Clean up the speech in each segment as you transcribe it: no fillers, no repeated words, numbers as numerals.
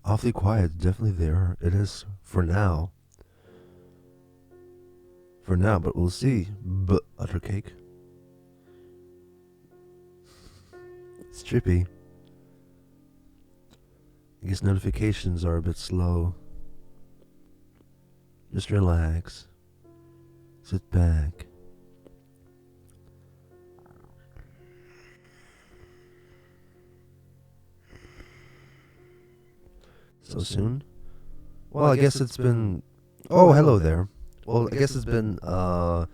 Awfully quiet, definitely there. It is for now. For now, but we'll see. Butter cake. It's trippy. I guess notifications are a bit slow. Just relax. Sit back. So soon? Well, I guess it's been. Oh, hello there. Well, I guess it's been about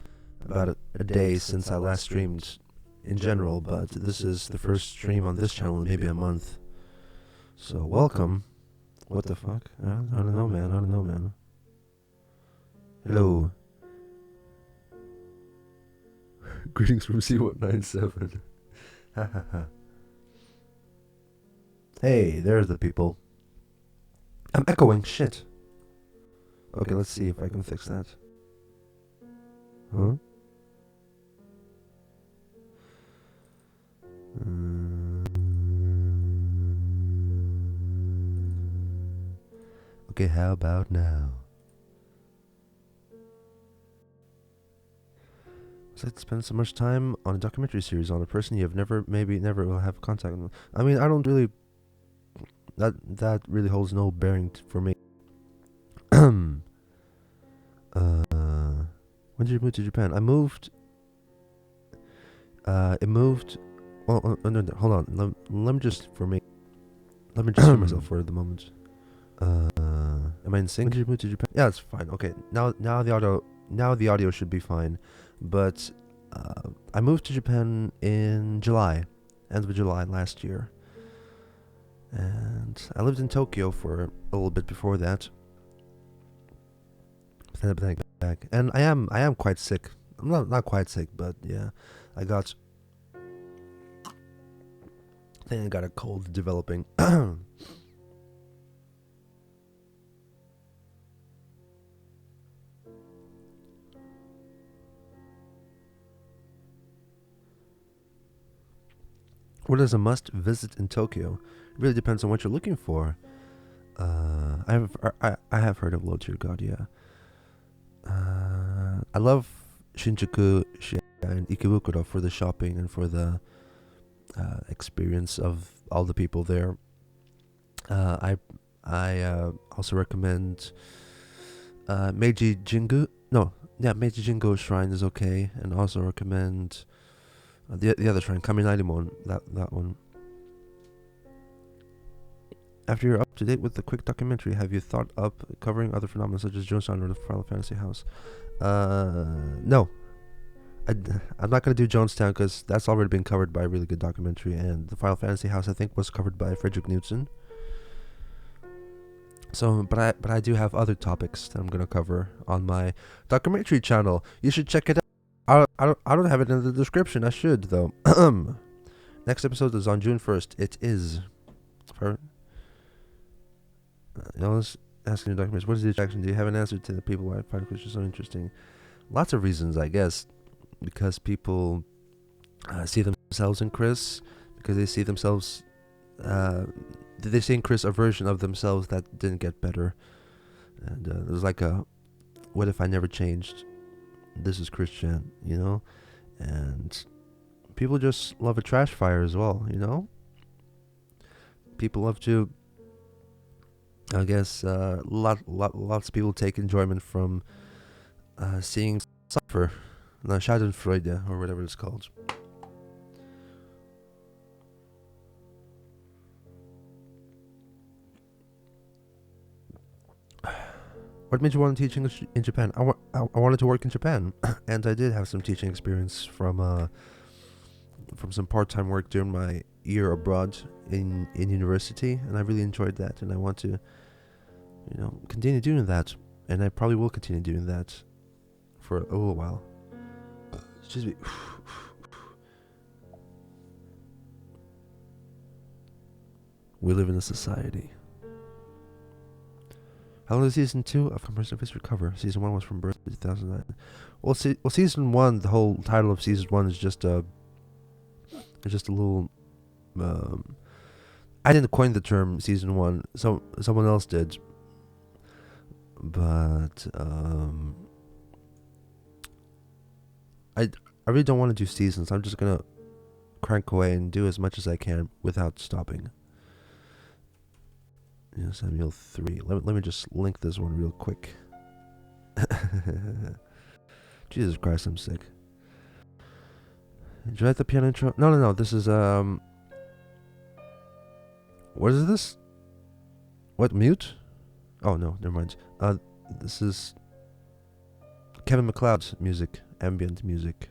a day since I last streamed in general, but this is the first stream on this channel in maybe a month. So, welcome. What the fuck? I don't know, man. I don't know, man. Hello. Greetings from C197. Hey, there's the people. I'm echoing. Shit. Okay, let's see if I can fix that. Huh? Okay, how about now? So I'd spend so much time on a documentary series on a person you have maybe never will have contact with. I mean, I don't really. That really holds no bearing for me. When did you move to Japan? I moved. It moved. Well, no, hold on. Let me just for me. Let me just hear myself for the moment. Am I in sync? When did you move to Japan? Yeah, it's fine. Okay, now the audio should be fine. But I moved to Japan in July, end of July last year, and I lived in Tokyo for a little bit before that. Then I back, and I am quite sick. I'm not quite sick, but yeah, I think I got a cold developing. What is a must visit in Tokyo? It really depends on what you're looking for. I have heard of Lord God, yeah. I love Shinjuku and Ikebukuro for the shopping and for the experience of all the people there. I also recommend Meiji Jingu. No, yeah, Meiji Jingu Shrine is okay, and also recommend the other shrine, Kaminari-mon, that one. After you're up to date with the quick documentary, have you thought up covering other phenomena such as Jonestown or the Final Fantasy House? No. I'm not going to do Jonestown because that's already been covered by a really good documentary, and the Final Fantasy House I think was covered by Frederick Knudsen. So, but I do have other topics that I'm going to cover on my documentary channel. You should check it out. I don't have it in the description. I should though. Next episode is on June 1st. It is. For I was asking your documents, what is the attraction? Do you have an answer to the people why I find Christians so interesting? Lots of reasons, I guess. Because people see themselves in Chris. Because they see themselves. They see in Chris a version of themselves that didn't get better. And there's like a, what if I never changed? This is Christian, you know? And people just love a trash fire as well, you know? People love to, I guess, lots of people take enjoyment from seeing suffer, Schadenfreude, or whatever it's called. What made you want to teach English in Japan? I wanted to work in Japan, and I did have some teaching experience from some part-time work during my year abroad in university, and I really enjoyed that, and I want to, continue doing that, and I probably will continue doing that for a little while. Excuse me. We live in a society. How long is season 2 of Comparison of History cover? Season 1 was from birth 2009. Well, season 1, the whole title of season 1 is just a little I didn't coin the term season one. Someone else did, but I I really don't want to do seasons. I'm just gonna crank away and do as much as I can without stopping. Yeah, Samuel 3. Let me just link this one real quick. Jesus Christ, I'm sick. Did you like the piano intro? No. This is what is this? What, mute? Oh no, never mind. This is Kevin MacLeod's music, ambient music.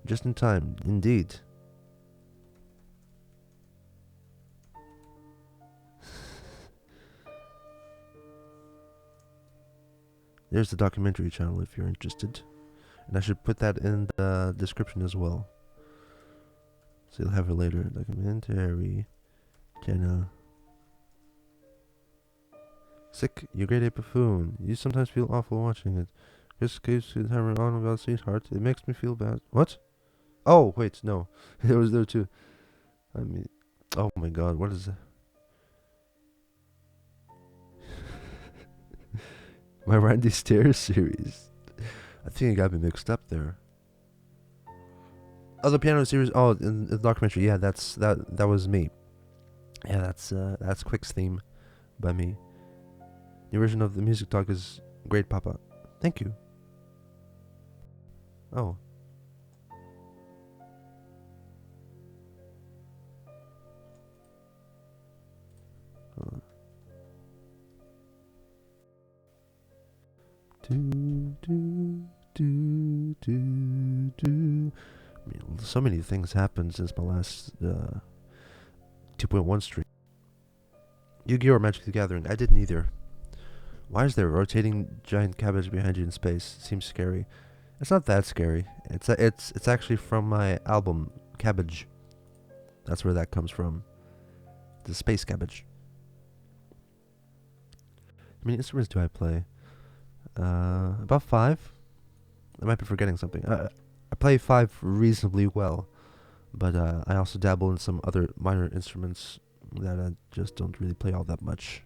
Just in time, indeed. There's the documentary channel if you're interested. And I should put that in the description as well. So you'll have it later. Documentary channel. Sick, you grade A buffoon. You sometimes feel awful watching it. Just keeps the hammer on about sweetheart. It makes me feel bad. What? Oh, wait, no. It was there too. I mean, oh my god, what is that? My Randy Stairs series. I think I got me mixed up there. Oh, the piano series. Oh, in the documentary. Yeah, that was me. Yeah, that's Quick's theme by me. The version of the music talk is great, Papa. Thank you. Oh. I mean, so many things happened since my last 2.1 stream. Yu-Gi-Oh! Or Magic the Gathering. I didn't either. Why is there a rotating giant cabbage behind you in space? It seems scary. It's not that scary. It's actually from my album Cabbage. That's where that comes from. The space cabbage. How many instruments do I play? About 5. I might be forgetting something. I play 5 reasonably well, but I also dabble in some other minor instruments that I just don't really play all that much.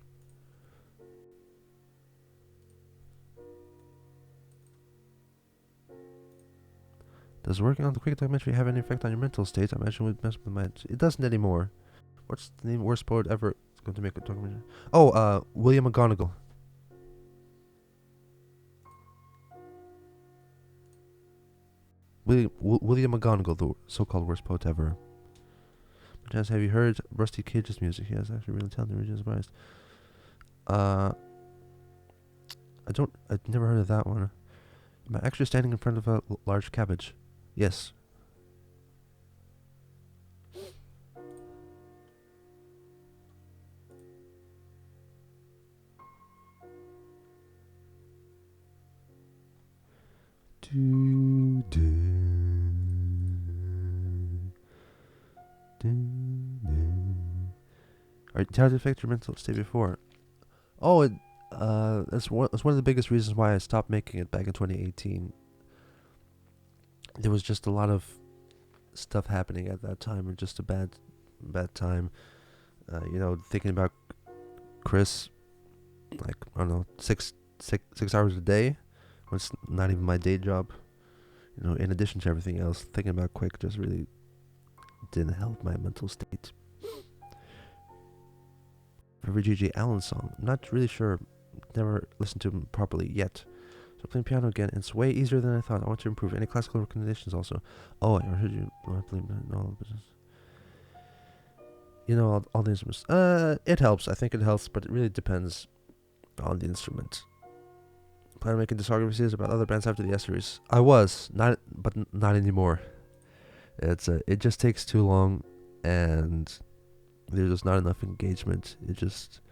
Does working on the quick documentary have any effect on your mental state? I imagine it would mess with my... It doesn't anymore. What's the name? Worst poet ever going to make a documentary? Oh, William McGonagall. William McGonagall, the so-called worst poet ever. Jazz, have you heard Rusty Cage's music? He has actually really talented, really surprised. I've never heard of that one. Am I actually standing in front of a large cabbage? Yes. Alright, how did it affect your mental state before? Oh, that's one of the biggest reasons why I stopped making it back in 2018. There was just a lot of stuff happening at that time, and just a bad time. Thinking about Chris, like, I don't know, six hours a day. It's not even my day job. In addition to everything else, thinking about Quick just really didn't help my mental state. Favorite G.G. Allen song? I'm not really sure. Never listened to him properly yet. So playing piano again. It's way easier than I thought. I want to improve. Any classical recommendations also? Oh, I heard you. I believe in all business. All the instruments. It helps. I think it helps, but it really depends on the instrument. Plan on making discographies about other bands after the S series. I was not anymore. It just takes too long, and there's just not enough engagement. It just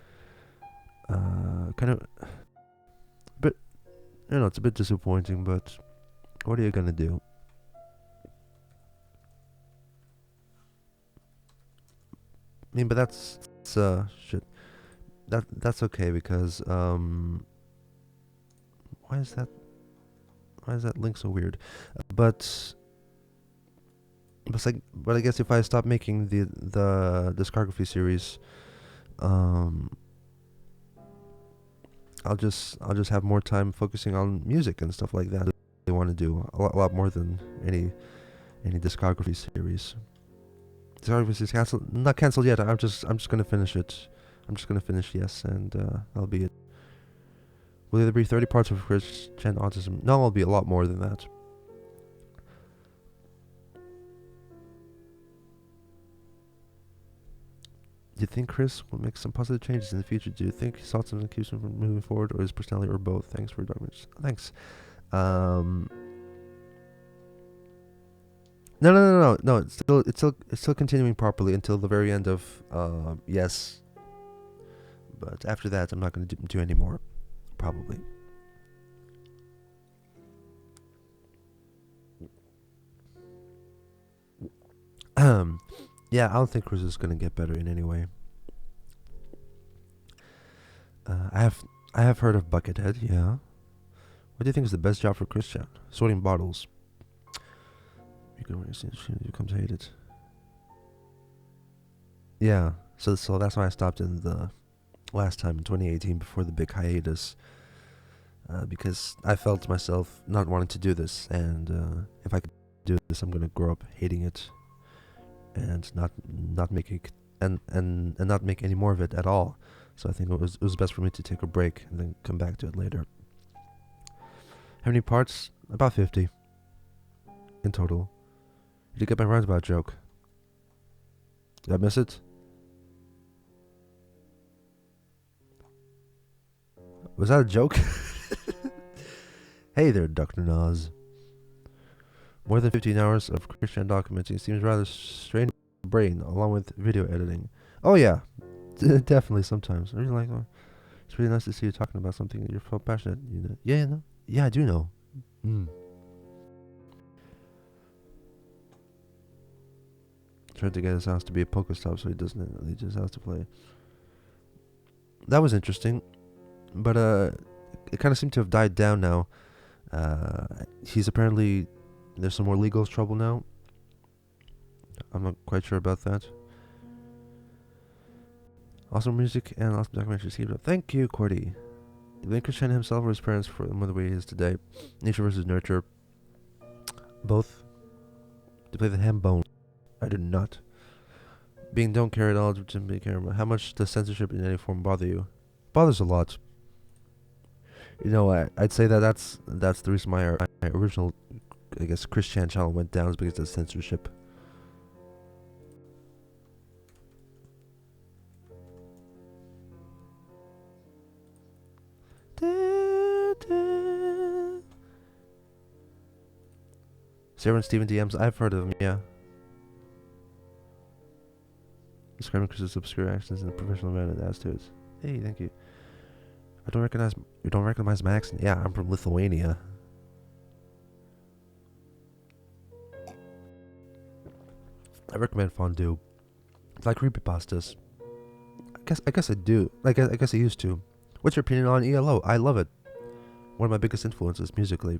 kind of, but it's a bit disappointing. But what are you gonna do? I mean, but that's shit. That's okay because why is that link so weird? But but I guess if I stop making the discography series, um, I'll just have more time focusing on music and stuff like that. They want to do a lot more than any discography series. Discography is canceled, not canceled yet. I'm just gonna finish it. I'm just gonna finish Yes, and that'll be it. Will there be 30 parts of Christian autism? No, it'll be a lot more than that. Do you think Chris will make some positive changes in the future? Do you think his autism keeps him from moving forward, or his personality, or both? Thanks for documents. Thanks. Um, no. It's still continuing properly until the very end of Yes. But after that, I'm not going to do any more, probably. Yeah, I don't think Chris is going to get better in any way. I have heard of Buckethead. Yeah. What do you think is the best job for Christian? Sorting bottles. You can you come to hate it. Yeah. So that's why I stopped in the last time in 2018 before the big hiatus. Because I felt myself not wanting to do this, and if I could do this, I'm gonna grow up hating it, and not make it and not make any more of it at all. So I think it was best for me to take a break and then come back to it later. How many parts? About 50 in total. Did you get my roundabout joke? Did I miss it? Was that a joke? Hey there, Dr. Nas. More than 15 hours of Christian documenting seems rather strained brain, along with video editing. Oh yeah, definitely sometimes. I really like. It's really nice to see you talking about something that you're so passionate. You know? Yeah, no? Yeah, I do know. Tried to get his house to be a Pokestop so he doesn't leave his house to play. That was interesting, but it kind of seemed to have died down now. He's apparently there's some more legal trouble now. I'm not quite sure about that. Awesome music and awesome documentaries. Keep it up. Thank you, Cordy. Did Lincoln Shen himself or his parents for him the way he is today? Nature versus nurture. Both. To play the ham bone. I did not. Being don't care at all to be care about. How much does censorship in any form bother you? Bothers a lot. You know, I'd say that's the reason my original, I guess, Christian channel went down is because of censorship. Sarah and Steven DMs, I've heard of them, yeah. Describing Chris's obscure actions in a professional manner that adds to it. Hey, thank you. You don't recognize my accent? Yeah, I'm from Lithuania. I recommend fondue. It's like creepypastas. I guess I do. I guess I used to. What's your opinion on ELO? I love it. One of my biggest influences musically.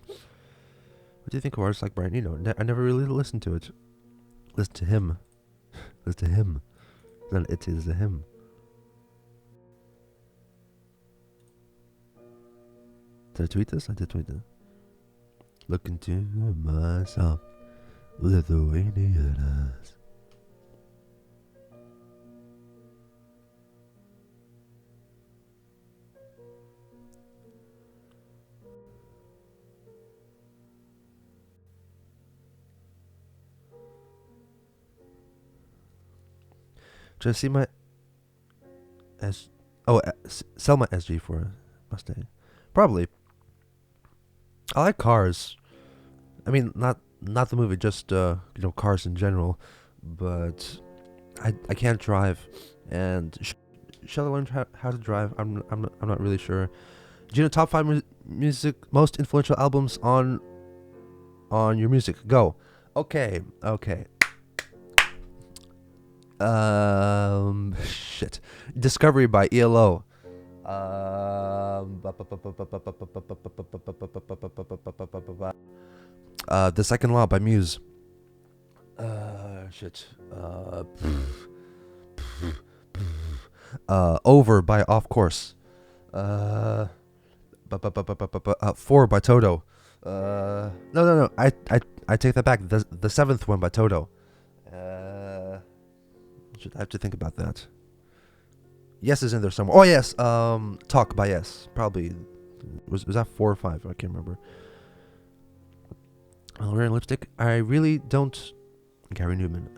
What do you think of artists like Brian Eno? I never really listened to it. Listen to him. Listen to him. Then it is the him. Did I tweet this? I did tweet it. Look into myself, Lithuanian eyes. Should I see my sell my SG for a Mustang? Probably. I like cars. I mean, not the movie, just cars in general. But I can't drive, and shall I learn how to drive? I'm not really sure. Do you know top 5 music most influential albums on your music? Go. Okay. Shit. Discovery by ELO. The Second Law by Muse. Shit. Over by Off Course. Uh, 4 by Toto. No. I take that back. The seventh one by Toto. I have to think about that. Yes is in there somewhere. Oh yes. Talk by Yes. Probably was that 4 or 5? I can't remember. Wearing lipstick. I really don't. Gary Newman.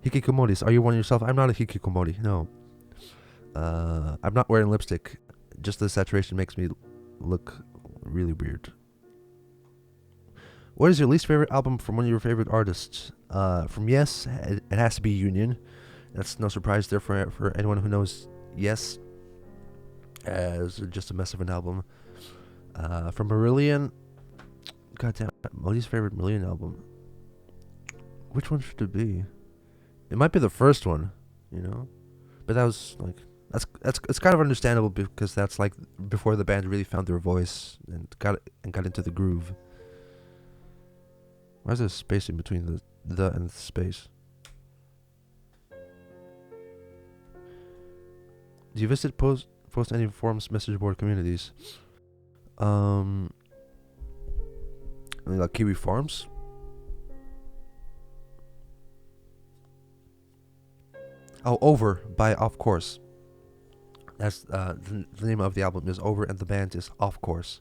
Hikikomoris. Are you one yourself? I'm not a hikikomori. No. I'm not wearing lipstick. Just the saturation makes me look really weird. What is your least favorite album from one of your favorite artists? From Yes, it has to be Union. That's no surprise there for anyone who knows Yes as just a mess of an album. From Marillion, goddamn, my least favorite Marillion album. Which one should it be? It might be the first one, you know, but that was like it's kind of understandable because that's like before the band really found their voice and got into the groove. Why is there space in between the and the space? Do you visit post any forums, message board communities? Like Kiwi Farms? Oh, Over by Off Course. That's the name of the album is Over, and the band is Off Course.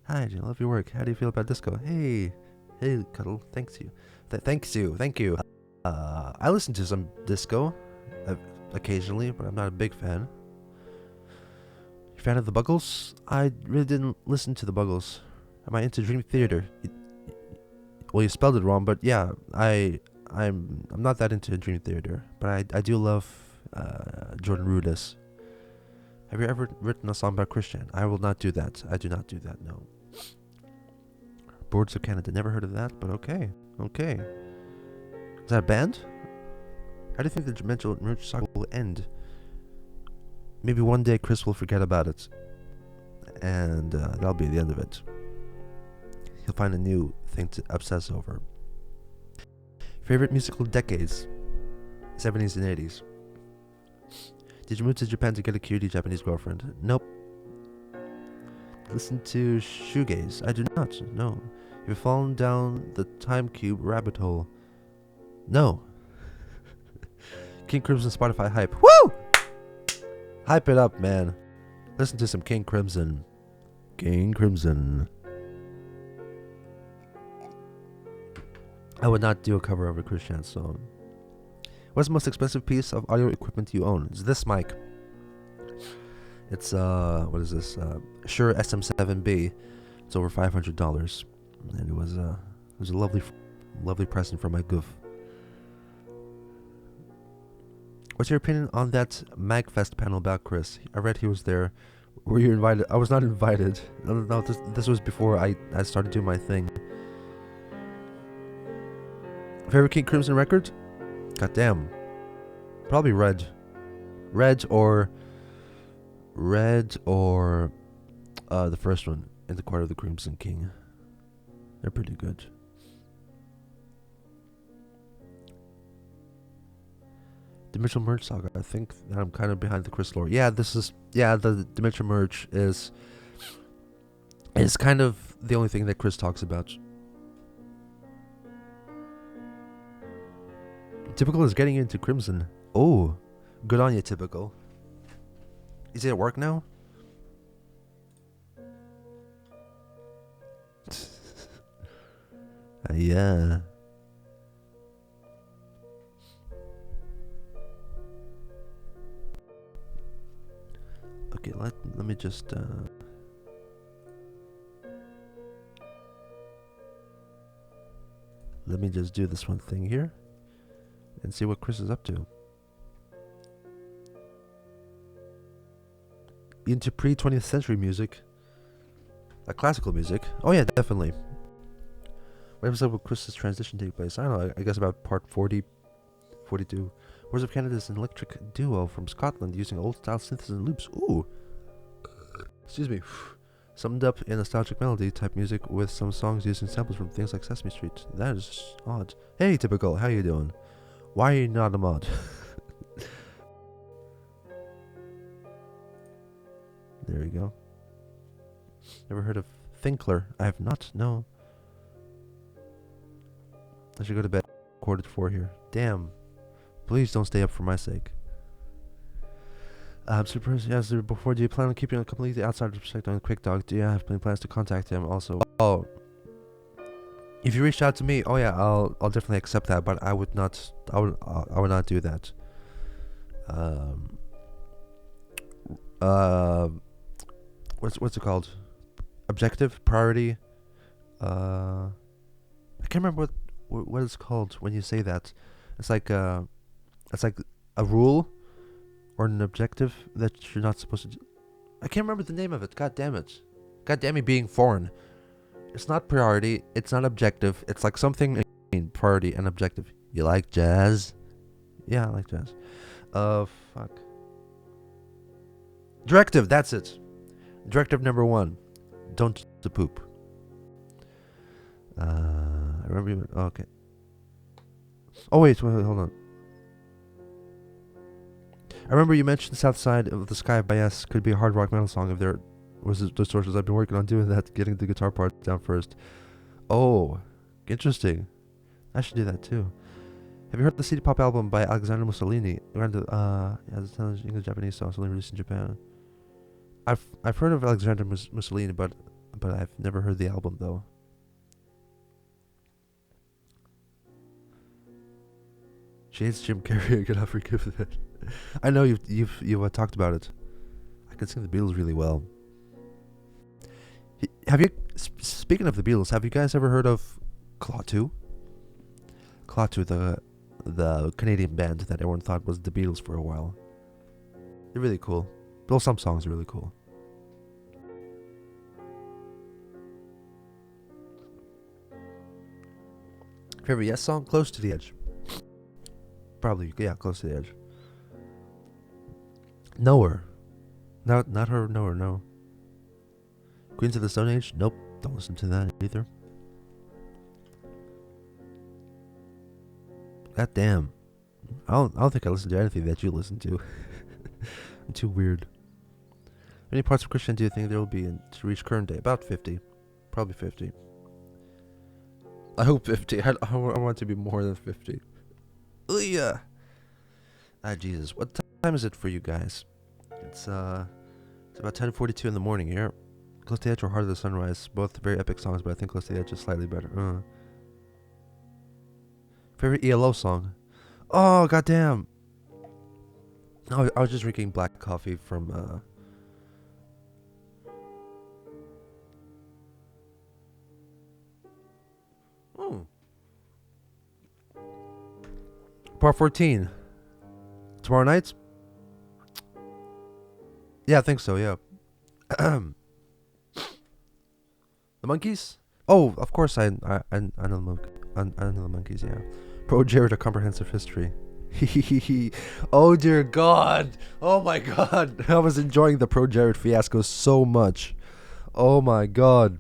Hi, I love your work. How do you feel about disco? Hey, Cuddle. Thank you. I listen to some disco occasionally, but I'm not a big fan. You fan of the Buggles? I really didn't listen to the Buggles. Am I into Dream Theater? Well, you spelled it wrong, but yeah, I'm not that into Dream Theater, but I do love Jordan Rudess. Have you ever written a song about Christian? I will not do that. I do not do that, no. Boards of Canada. Never heard of that, but okay. Is that a band? How do you think the Dimensional Merch saga will end? Maybe one day Chris will forget about it, and that'll be the end of it. He'll find a new thing to obsess over. Favorite musical decades? 70s and 80s. Did you move to Japan to get a cutie Japanese girlfriend? Nope. Listen to shoegaze? I do not. No. Have you fallen down the time cube rabbit hole? No. King Crimson Spotify hype. Woo! Hype it up, man. Listen to some King Crimson. I would not do a cover of a Christian song. What's the most expensive piece of audio equipment you own? It's this mic. It's what is this? Shure SM7B. It's over $500, and it was a lovely present from my goof. What's your opinion on that MagFest panel about Chris? I read he was there. Were you invited? I was not invited. No, this was before I started doing my thing. Favorite King Crimson record? Goddamn. Probably Red. Red or the first one, In the Court of the Crimson King. They're pretty good. Dimensional Merge Saga. I think that I'm kind of behind the Chris lore. Yeah, the Dimensional Merge is kind of the only thing that Chris talks about. Typical is getting into Crimson. Oh, good on you, Typical. Is he at work now? Yeah. Okay, let me just let me just do this one thing here and see what Chris is up to. Into pre-20th century music, like classical music. Oh yeah, definitely. What episode will Chris's transition take place? I don't know. I guess about part 40, 42. Words of Canada is an electric duo from Scotland using old-style synthesis and loops. Ooh. Excuse me. summed up in nostalgic melody type music with some songs using samples from things like Sesame Street. That is odd. Hey, Typical, how you doing? Why are you not a mod? There we go. Never heard of Thinkler? I have not, no. I should go to bed. 3:45 here. Damn. Please don't stay up for my sake. Super, yes, before, do you plan on keeping a completely outsider perspective on Quick Dog? Do you have any plans to contact him also? Oh. If you reached out to me, oh yeah, I'll definitely accept that, but I would not do that. What's it called? Objective, priority. I can't remember what it's called when you say that. It's like a rule or an objective that you're not supposed to do. I can't remember the name of it. God damn it. God damn me being foreign. It's not priority. It's not objective. It's like something between priority and objective. You like jazz? Yeah, I like jazz. Fuck. Directive, that's it. Directive number 1. Don't the poop. I remember you... Oh, okay. Oh, wait, hold on. I remember you mentioned South Side of the Sky by S could be a hard rock metal song if there was distortions. I've been working on doing that, getting the guitar part down first. Oh, interesting. I should do that too. Have you heard the CD Pop album by Alexander Mussolini? Yeah, it's an English-Japanese song, only released in Japan. I've heard of Alexander Mussolini, but I've never heard the album though. She hates Jim Carrey. I cannot forgive that. I know you've talked about it. I can sing the Beatles really well. Have you? Speaking of the Beatles, have you guys ever heard of Klaatu? Klaatu, the Canadian band that everyone thought was the Beatles for a while. They're really cool. Well, some songs are really cool. Favorite Yes song? Close to the Edge. Probably, yeah, Close to the Edge. Nowhere. Not her, Nowhere, no. Queens of the Stone Age? Nope, don't listen to that either. God damn. I don't think I listen to anything that you listen to. I'm too weird. How many parts of Christian do you think there will be to reach current day? About 50. Probably 50. I hope 50. I want it to be more than 50. Oh yeah. Ah, Jesus. What time is it for you guys? It's about 10:42 in the morning here. Close to the Edge or Heart of the Sunrise. Both very epic songs, but I think Close to the Edge is slightly better. Favorite ELO song? Oh, goddamn. Oh, I was just drinking black coffee from Part 14. Tomorrow night? Yeah, I think so, yeah. The Monkeys? Oh, of course I know the Monkeys, yeah. Pro Jared, A Comprehensive History. Oh dear God. Oh my God. I was enjoying the Pro Jared fiasco so much. Oh my God.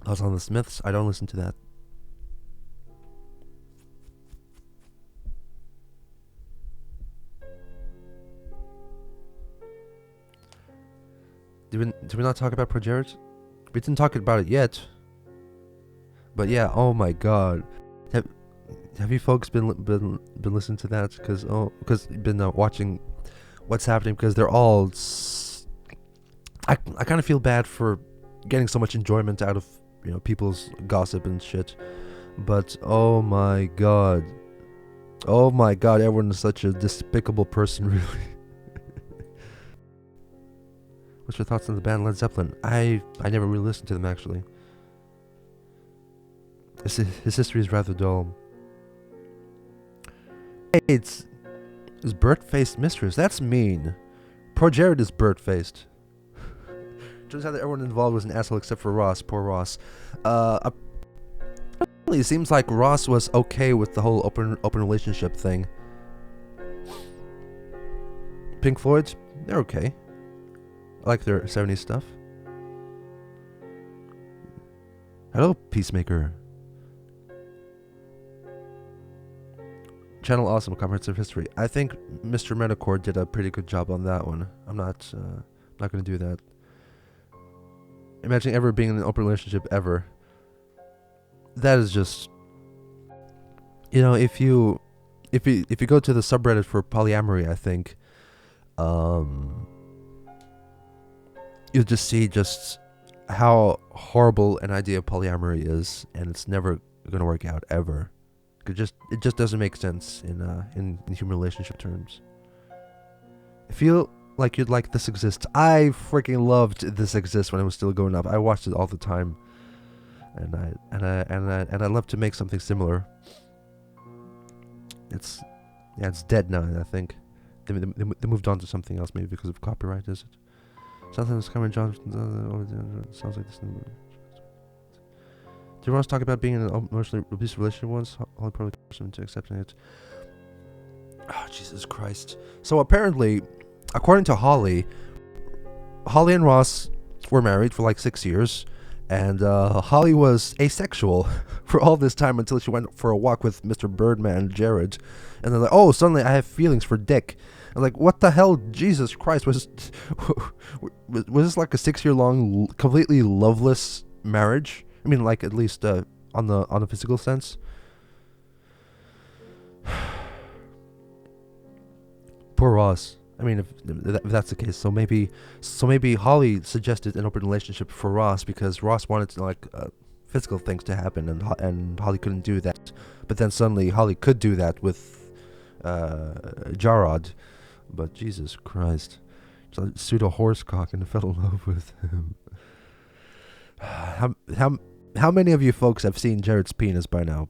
I was on the Smiths. I don't listen to that. Did we not talk about Pro Jared? We didn't talk about it yet. But yeah, oh my God. Have you folks been listening to that? Because been watching what's happening, because they're all. I kind of feel bad for getting so much enjoyment out of people's gossip and shit. But oh my God, everyone is such a despicable person, really. What's your thoughts on the band Led Zeppelin? I never really listened to them, actually. His history is rather dull. Hey, it's bird-faced mistress. That's mean. Pro Jared is bird-faced. Turns out that everyone involved was an asshole except for Ross. Poor Ross. It seems like Ross was okay with the whole open relationship thing. Pink Floyd, they're okay. I like their 70s stuff. Hello, Peacemaker. Channel Awesome, Comprehensive History. I think Mr. Metacore did a pretty good job on that one. I'm not going to do that. Imagine ever being in an open relationship ever. That is just, if you go to the subreddit for polyamory, I think, you'll just see just how horrible an idea of polyamory is, and it's never gonna work out ever. It just doesn't make sense in human relationship terms. I feel like you'd like This Exists. I freaking loved This Exists when it was still going up. I watched it all the time, and I love to make something similar. It's dead now. I think they moved on to something else, maybe because of copyright. Is it? Something's coming, John. Sounds like this. Do you want to talk about being in an emotionally abusive relationship once? Holly probably pushed him to accepting it. Oh, Jesus Christ. So apparently, according to Holly and Ross were married for like 6 years, and Holly was asexual for all this time until she went for a walk with Mr. Birdman, Jared. And they're like, oh, suddenly I have feelings for Dick. I'm like, what the hell? Jesus Christ. Was this like a 6-year-long, completely loveless marriage? I mean, like, at least on the physical sense. Poor Ross. I mean, if that's the case, so maybe Holly suggested an open relationship for Ross because Ross wanted to, like, physical things to happen, and Holly couldn't do that. But then suddenly Holly could do that with Jarrod. But Jesus Christ, pseudo horsecock and fell in love with him. How many of you folks have seen Jared's penis by now?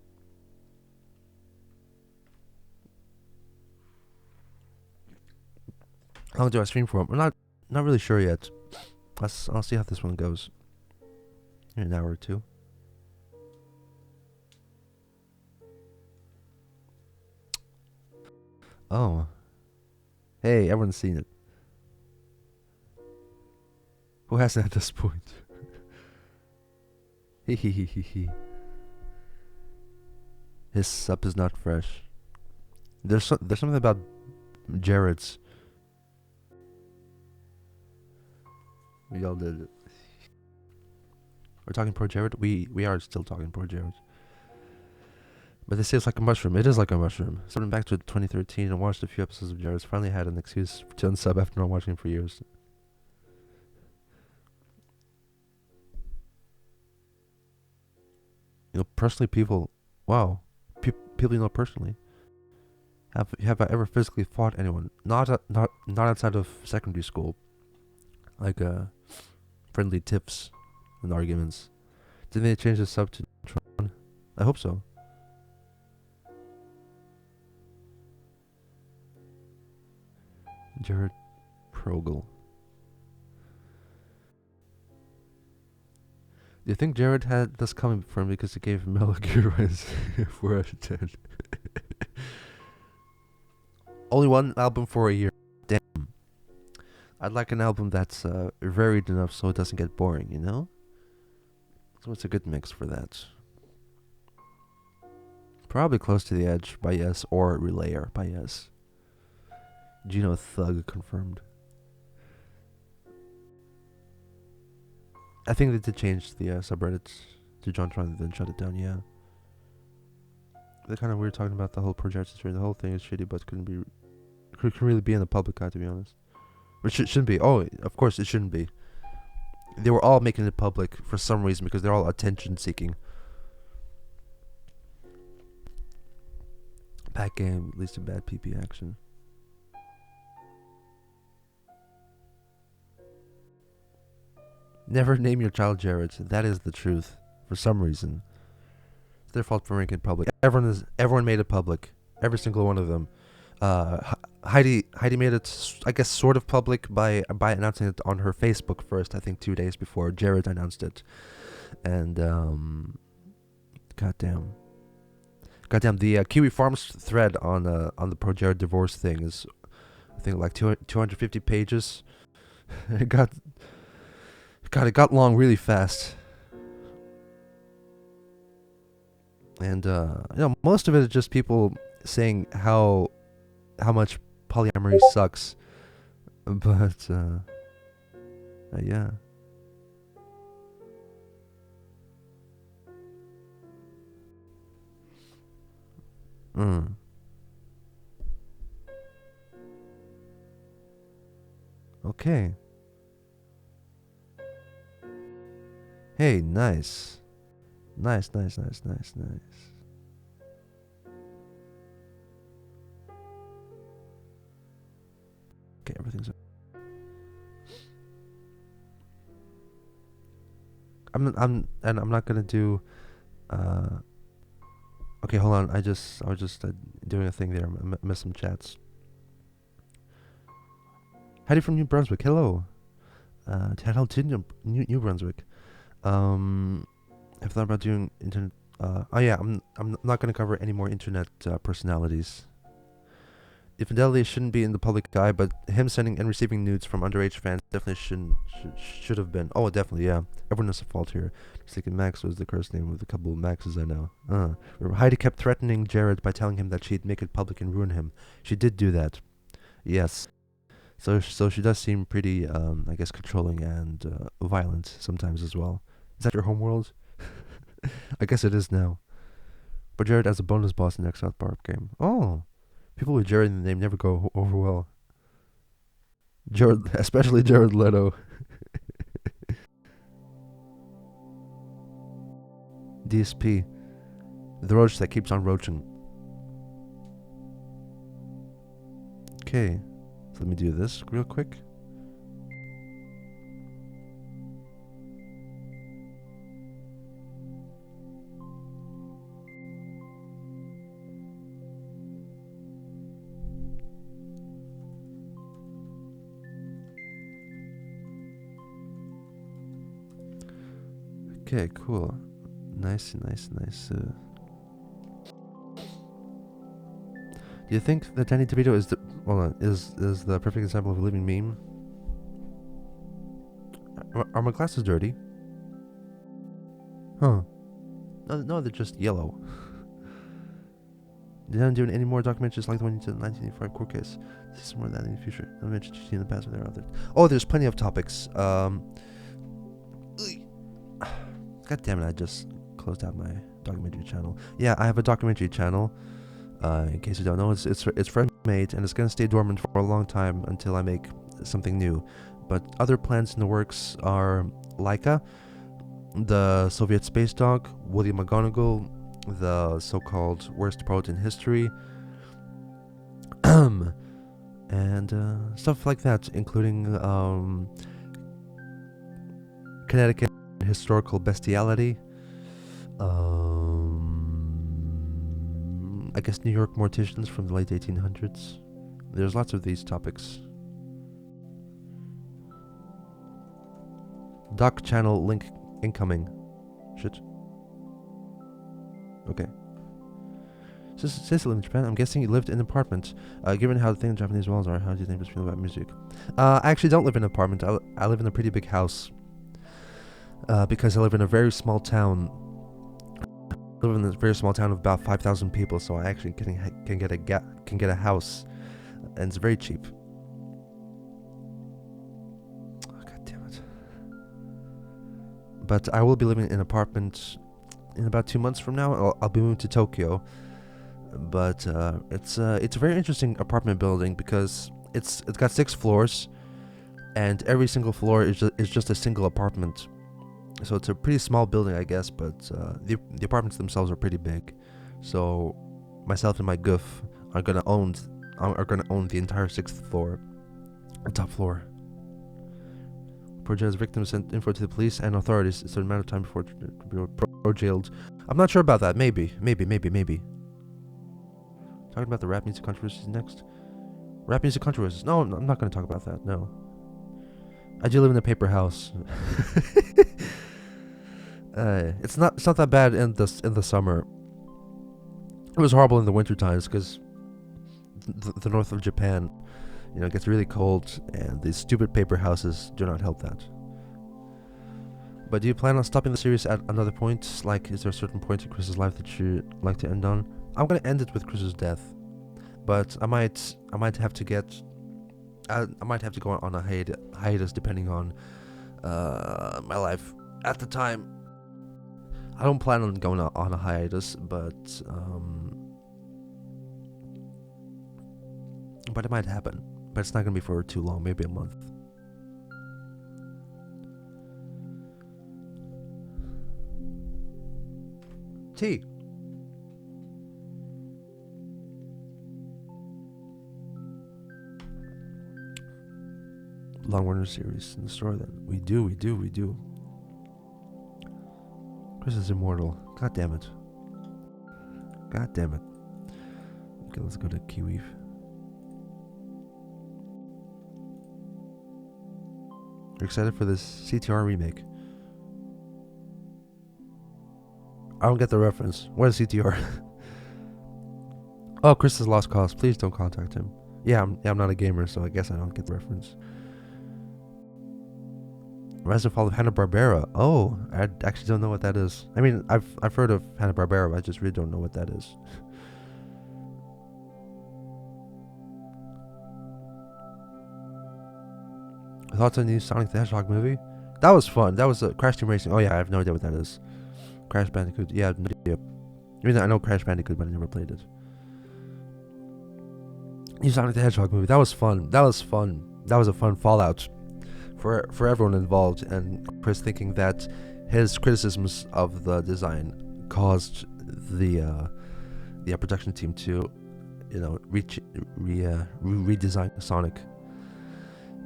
How long do I stream for? I'm not really sure yet. I'll see how this one goes. In an hour or two. Oh. Hey, everyone's seen it. Who hasn't at this point? Hee. His sup is not fresh. There's something about Jared's. We all did it. We're talking pro Jared? We are still talking pro Jared. But they say it's like a mushroom. It is like a mushroom. So I went back to 2013 and watched a few episodes of Jared's. Finally had an excuse to unsub after not watching him for years. Personally, people... Wow. People you know personally. Have I ever physically fought anyone? Not outside of secondary school. Like, friendly tips and arguments. Didn't they change the sub to Tron? I hope so. Jared Progel. Do you think Jared had this coming from because he gave Metal Gear Rise 4 out of 10? Only one album for a year. Damn. I'd like an album that's varied enough so it doesn't get boring, you know? So it's a good mix for that. Probably Close to the Edge by Yes or Relayer by Yes. Gino Thug confirmed. I think they did change the subreddits to JonTron and then shut it down, yeah. They're kind of weird talking about the whole project history. The whole thing is shitty, but couldn't really be in the public eye, to be honest. Which shouldn't be. Oh, of course it shouldn't be. They were all making it public for some reason because they're all attention seeking. Bad game leads to bad PP action. Never name your child Jared. That is the truth. For some reason, it's their fault for making it public. Everyone made it public. Every single one of them. Heidi made it, I guess, sort of public by announcing it on her Facebook first. I think 2 days before Jared announced it. And goddamn, the Kiwi Farms thread on the pro Jared divorce thing is I think like 250 pages. it got it got long really fast. And most of it is just people saying how much polyamory sucks. But yeah. Mm. Okay. Hey, nice. Nice. Okay, everything's. I'm not gonna do. Okay, hold on. I was just doing a thing there. I missed some chats. Heidi from New Brunswick. Hello. Hello to New Brunswick. I've thought about doing internet. Oh yeah, I'm not gonna cover any more internet personalities. Infidelity shouldn't be in the public eye, but him sending and receiving nudes from underage fans definitely should have been. Oh, definitely, yeah. Everyone is at fault here. Just thinking Max was the cursed name with a couple of Maxes I know. Heidi kept threatening Jared by telling him that she'd make it public and ruin him. She did do that. Yes. So she does seem pretty, I guess, controlling and violent sometimes as well. Is that your homeworld? I guess it is now. But Jared as a bonus boss in the next South Park game. Oh. People with Jared in the name never go over well. Jared, especially Jared Leto. DSP. The roach that keeps on roaching. Okay. So let me do this real quick. Okay, cool. Nice. Do you think that Danny DeVito is the perfect example of a living meme? Are my glasses dirty? Huh. No, they're just yellow. Did I do any more documentaries like the one you did in the 1985 court case? See some more of that in the future. I mentioned you in the past when they were out there. Oh, there's plenty of topics. God damn it, I just closed out my documentary channel. Yeah, I have a documentary channel. In case you don't know, it's fresh made and it's gonna stay dormant for a long time until I make something new. But other plans in the works are Laika, the Soviet space dog, William McGonagall, the so-called worst poet in history, and stuff like that, including Connecticut historical bestiality, I guess New York morticians from the late 1800s. There's lots of these topics. Doc channel link incoming. Shit. Okay. Cecily in Japan, I'm guessing you lived in an apartment. Given how thin Japanese walls are, how do you think this feel about music? I actually don't live in an apartment. I live in a pretty big house. Because I live in a very small town. I live in a very small town of about 5,000 people, so I actually can get a house, and it's very cheap. Oh, God damn it! But I will be living in an apartment in about 2 months from now. I'll be moving to Tokyo, but it's a very interesting apartment building because it's got 6 floors, and every single floor is just a single apartment. So it's a pretty small building, I guess, but the apartments themselves are pretty big. So myself and my goof are gonna own the entire 6th floor, top floor. Project's victims sent info to the police and authorities. It's a matter of time before jailed. I'm not sure about that. Maybe. Talking about the rap music controversies next. Rap music controversies. No, I'm not gonna talk about that. No. I do live in a paper house. It's not that bad in the summer. It was horrible in the winter times because the north of Japan it gets really cold, and these stupid paper houses do not help that. But do you plan on stopping the series at another point? Like, is there a certain point in Chris's life that you'd like to end on? I'm gonna end it with Chris's death, but I might have to go on a hiatus depending on my life at the time. I don't plan on going on a hiatus, but it might happen. But it's not gonna be for too long, maybe a month. Tea. Long runner series in the store then. We do. Chris is immortal. God damn it. Okay, let's go to Kiwi. You're excited for this CTR remake? I don't get the reference. What is CTR? Oh, Chris has lost cause. Please don't contact him. Yeah, I'm not a gamer, so I guess I don't get the reference. Rise and Fall of Hanna-Barbera. Oh, I actually don't know what that is. I mean, I've heard of Hanna-Barbera, but I just really don't know what that is. Thoughts on the new Sonic the Hedgehog movie? That was fun. That was Crash Team Racing. Oh yeah, I have no idea what that is. Crash Bandicoot. Yeah, no idea. I mean, I know Crash Bandicoot, but I never played it. New Sonic the Hedgehog movie. That was fun. That was a fun fallout for everyone involved, and Chris thinking that his criticisms of the design caused the production team to, redesign Sonic.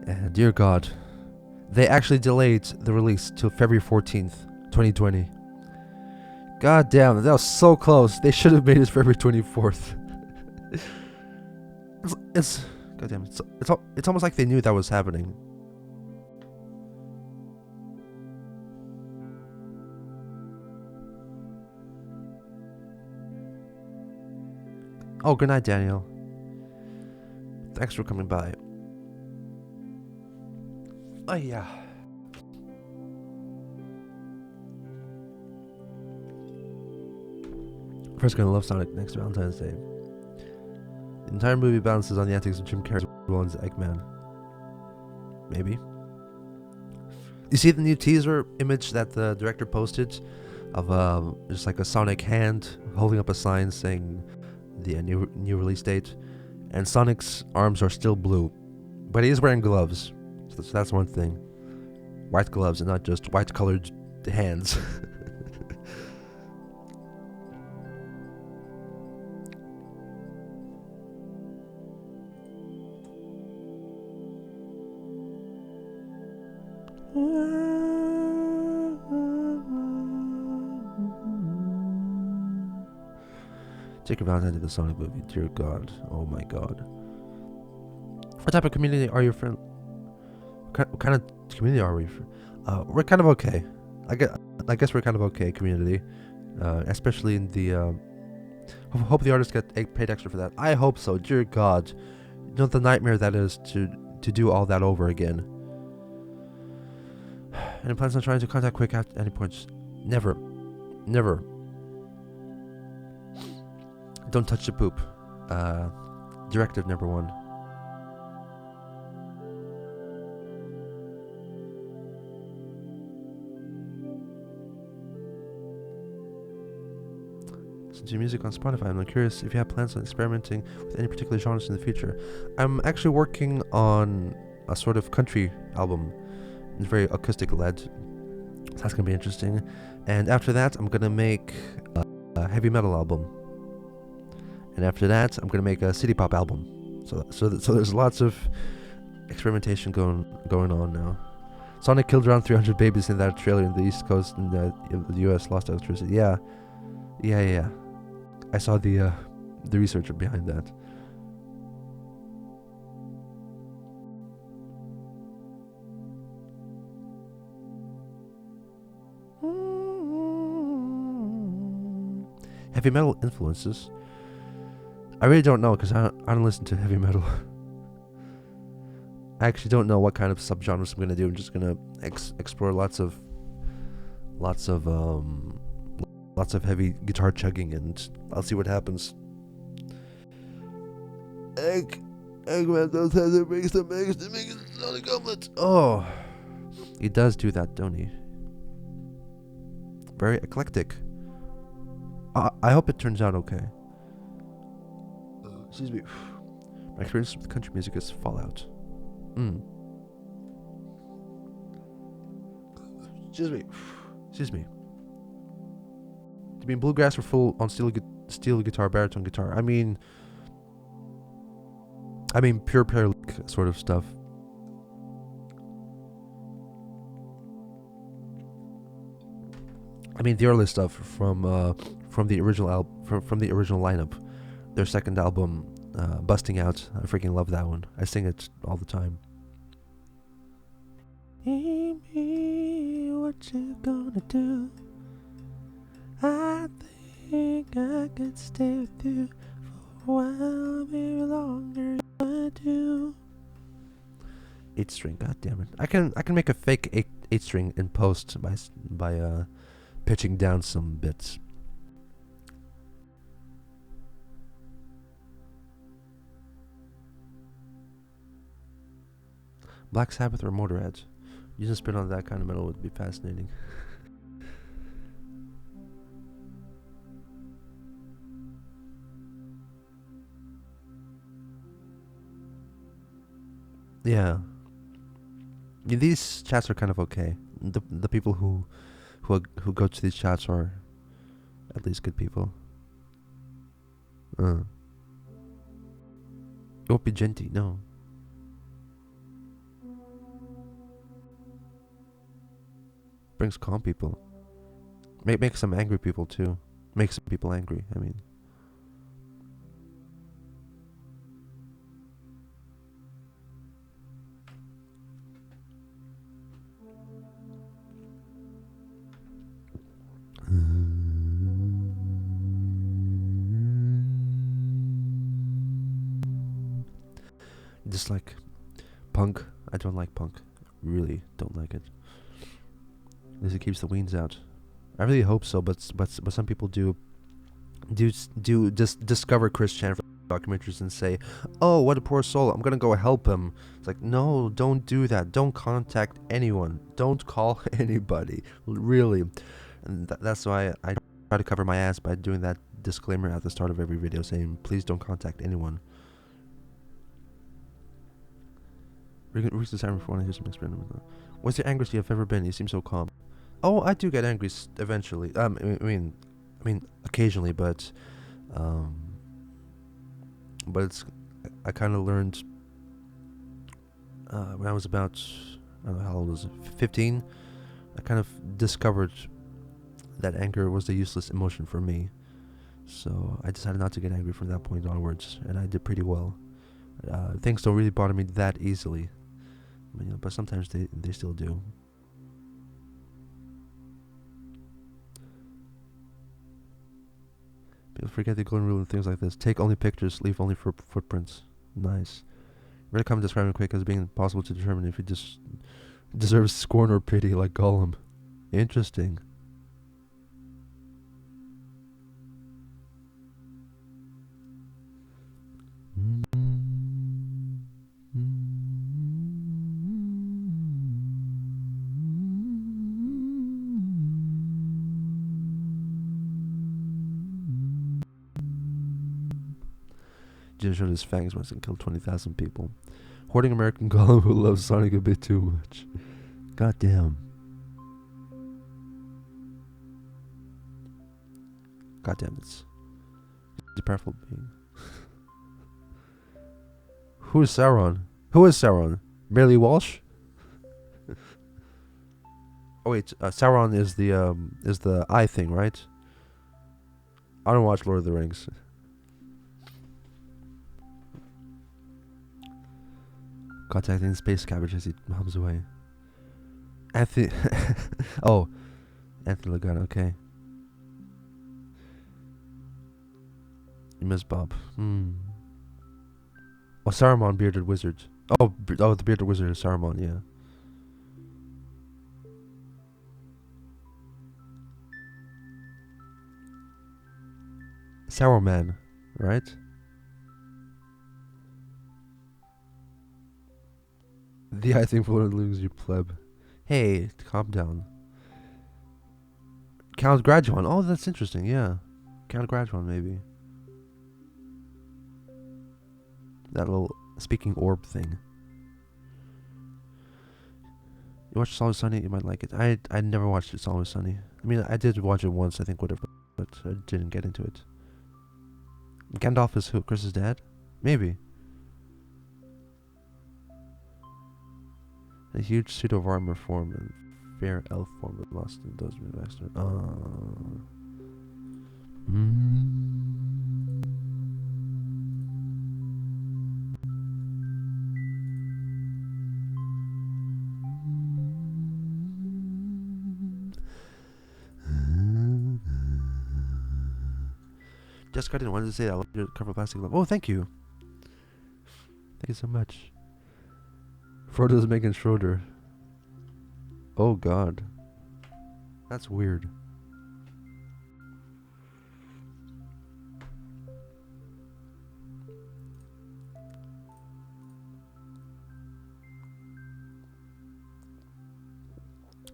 And dear God, they actually delayed the release till February 14th, 2020. God damn, that was so close. They should have made it February 24th. It's goddamn. It's almost like they knew that was happening. Oh, good night, Daniel. Thanks for coming by. Oh yeah. First gonna love Sonic next Valentine's Day. The entire movie balances on the antics of Jim Carrey as well as Eggman. Maybe. You see the new teaser image that the director posted of just like a Sonic hand holding up a sign saying the new release date, and Sonic's arms are still blue, but he is wearing gloves, so that's one thing. White gloves and not just white colored hands. Take your Valentine to the Sonic movie. Dear God. Oh my God. What type of community are you from? What kind of community are we from? We're kind of okay. I guess we're kind of okay community. Especially in the... hope the artists get paid extra for that. I hope so. Dear God. You know the nightmare that is to do all that over again. Any plans on trying to contact Quick at any points? Never. Never. Don't touch the poop. Directive number 1. Listen to your music on Spotify. I'm curious if you have plans on experimenting with any particular genres in the future. I'm actually working on a sort of country album. It's very acoustic led. So that's gonna be interesting. And after that, I'm gonna make a heavy metal album. And after that, I'm gonna make a city pop album. So there's lots of experimentation going on now. Sonic killed around 300 babies in that trailer in the East Coast in the U.S. Lost electricity. Yeah. I saw the researcher behind that. Heavy metal influences. I really don't know because I don't listen to heavy metal. I actually don't know what kind of subgenres I'm gonna do. I'm just gonna explore lots of heavy guitar chugging, and I'll see what happens. Eggman does have the makes the goblet. Oh, he does do that, don't he? Very eclectic. I hope it turns out okay. Excuse me. My experience with country music is Fallout. Excuse me. Excuse me. Do you mean bluegrass or full on steel guitar, baritone guitar? I mean pure parallel sort of stuff. I mean the early stuff from the original from the original lineup, their second album, Busting Out. I freaking love that one. I sing it all the time. Amy, what you gonna do? I think I could stay with you for a while, maybe longer. I do. 8-string, god damn it! I can make a fake 8-string in post by pitching down some bits. Black Sabbath or Motorhead? Using a spin on that kind of metal would be fascinating. Yeah. These chats are kind of okay. The people who go to these chats are at least good people. It won't be genty, no. Brings calm people. Make some angry people too. Make some people angry, I mean. Just like punk. I don't like punk. Really don't like it. Because it keeps the weens out. I really hope so, but some people do just discover Chris Chan from documentaries and say, "Oh, what a poor soul! I'm gonna go help him." It's like, no, don't do that. Don't contact anyone. Don't call anybody. Really, and that's why I try to cover my ass by doing that disclaimer at the start of every video, saying, "Please don't contact anyone." Reach the siren before I hear some experiment. What's the angriest you have ever been? You seem so calm. Oh, I do get angry eventually. I mean, occasionally, but it's I kind of learned when I was about, I don't know how old was it, 15. I kind of discovered that anger was a useless emotion for me. So I decided not to get angry from that point onwards, and I did pretty well. Things don't really bother me that easily. But sometimes they still do. People forget the golden rule and things like this. Take only pictures, leave only for footprints. Nice. Really come describing quick as being impossible to determine if he just deserves scorn or pity like Gollum. Interesting. Jim showed his fangs once and killed 20,000 people. Hoarding American Gollum who loves Sonic a bit too much. God damn. God damn, it's a powerful being. Who is Sauron? Who is Sauron? Barely Walsh? Oh wait, Sauron is the eye thing, right? I don't watch Lord of the Rings. Contacting space cabbage as he hums away. Anthony. Oh, Anthony Lagana. Okay. You miss Bob. Oh, Saruman, bearded wizard. Oh, oh, the Bearded Wizard of Saruman, yeah. Sauron, right? The I think will lose you pleb. Hey, calm down. Count Graduan. Oh, that's interesting. Yeah, Count Graduan maybe. That little speaking orb thing. You watched It's Always Sunny? You might like it. I never watched It's Always Sunny. I mean, I did watch it once, I think, whatever, but I didn't get into it. Gandalf is who? Chris's dad? Maybe. A huge suit of armor form and fair elf form that lost in those Baxter. Jessica, I didn't want to say that. I want you to cover plastic glove. Oh, thank you. Thank you so much. Frodo's Megan Schroeder. Oh God. That's weird.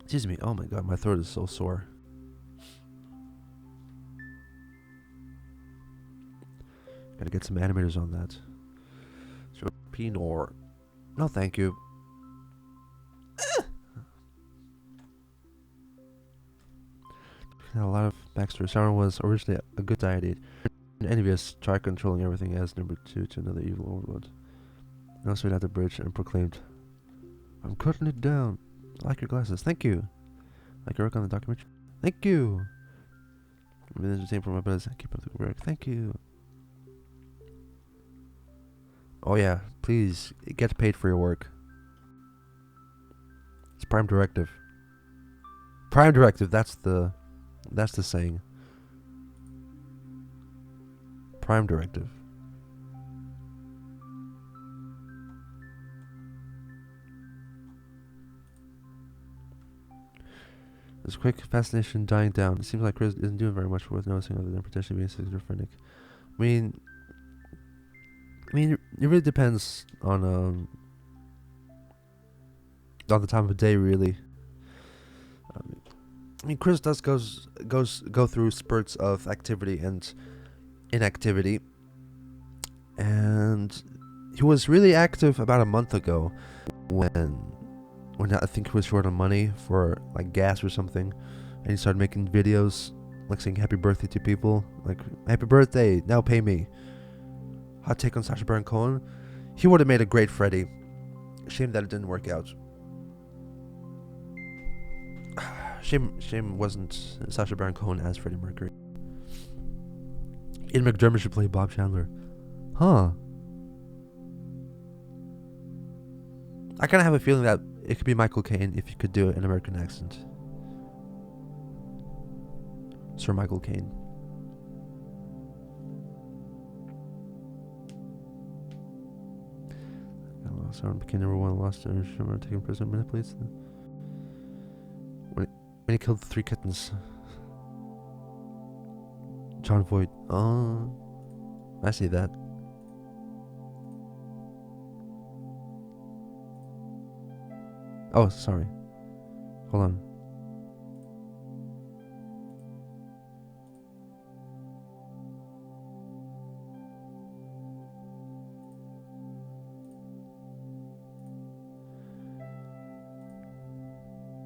Excuse me. Oh my God, my throat is so sore. Gotta get some animators on that. So, Pinor. No, thank you. A lot of backstory. Sauron was originally a good deity, and envious, tried controlling everything as number 2 to another evil overlord. And also at the bridge and proclaimed, "I'm cutting it down. I like your glasses. Thank you. Like your work on the documentary. Thank you. I've been entertained for my buzz. Keep up the good work. Thank you." Oh yeah, please get paid for your work. It's Prime Directive. Prime Directive. That's the saying. Prime Directive. This quick fascination dying down. It seems like Chris isn't doing very much worth noticing other than potentially being schizophrenic. I mean, it really depends on the time of day, really. I mean, Chris does go through spurts of activity and inactivity, and he was really active about a month ago when I think he was short on money for like gas or something, and he started making videos like saying happy birthday to people, like happy birthday, now pay me. Hot take on Sacha Baron Cohen. He would have made a great Freddy. Shame that it didn't work out. Shame wasn't Sacha Baron Cohen as Freddie Mercury. Ian McDermott should play Bob Chandler. Huh. I kind of have a feeling that it could be Michael Caine if you could do an American accent. Sir Michael Caine. Sauron became number 1, lost to Shimmer, taken prisoner, manipulates them. When he killed the 3 kittens. John Voight. Oh, I see that. Oh, sorry. Hold on.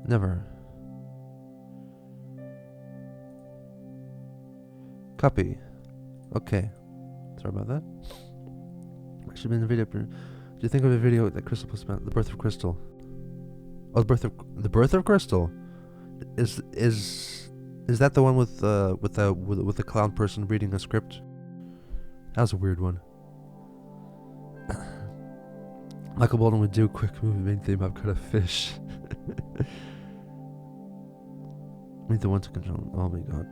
Never. Copy. Okay. Sorry about that. Should have been a video. Do you think of a video that Crystal posted about the birth of Crystal? Oh, the birth of Crystal. Is that the one with the clown person reading a script? That was a weird one. Michael Bolton would do a quick movie main theme. I've got a fish. Meet the one to control. Oh my god.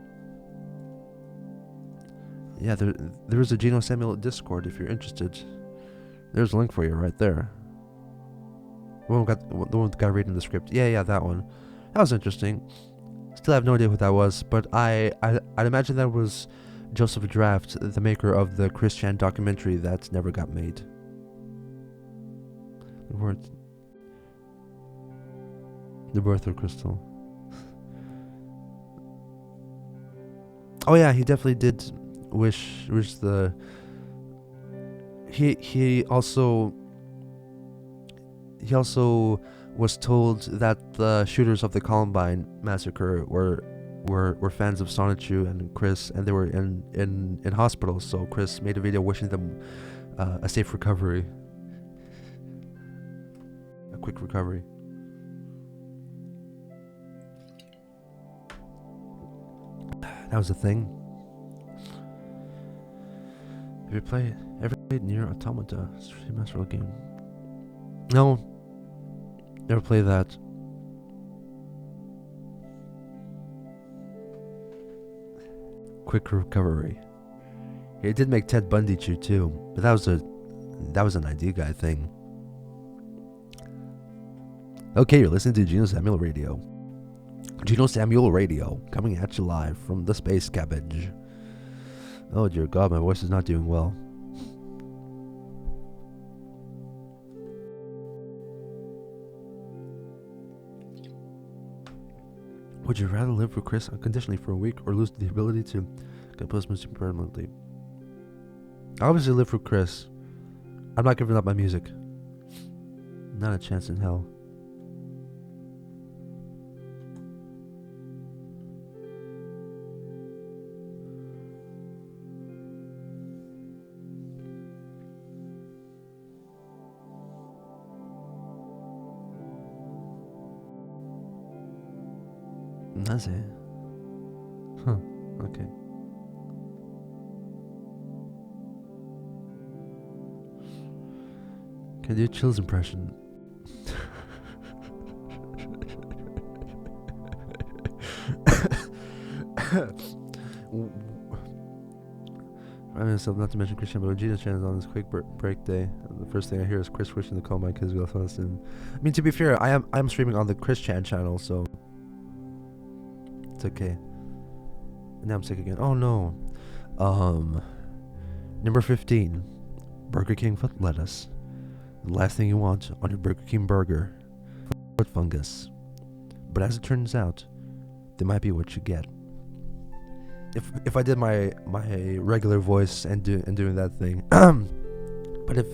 Yeah, there is a Geno Samuel Discord if you're interested. There's a link for you right there. the one with the guy reading the script. Yeah, that one. That was interesting. Still have no idea what that was, but I'd imagine that was Joseph Draft, the maker of the Chris Chan documentary that never got made. The Birth of Crystal. Oh yeah, he definitely did wish the. He also was told that the shooters of the Columbine massacre were fans of Sonichu and Chris, and they were in hospitals. So Chris made a video wishing them a safe recovery, a quick recovery. That was a thing. Have you ever played Nier Automata? It's a remastered game. No, never played that. Quick recovery. It did make Ted Bundy chew too, but that was an ID guy thing. Okay, you're listening to Gino Samuel Radio. Gino Samuel Radio, coming at you live from the Space Cabbage. Oh dear God, my voice is not doing well. Would you rather live with Chris unconditionally for a week or lose the ability to compose music permanently? I obviously live with Chris. I'm not giving up my music. Not a chance in hell. That's it. Huh. Okay. Can I do a Chills impression? I myself not to mention Christian, but when Gina's channel on this quick break day, the first thing I hear is Chris wishing to call my kids go fast. And I mean, to be fair, I'm streaming on the Chris Chan channel, so it's okay. And now I'm sick again. Oh no. Number 15, Burger King foot lettuce. The last thing you want on your Burger King burger, foot fungus. But as it turns out, they might be what you get. If I did my regular voice and doing that thing, but if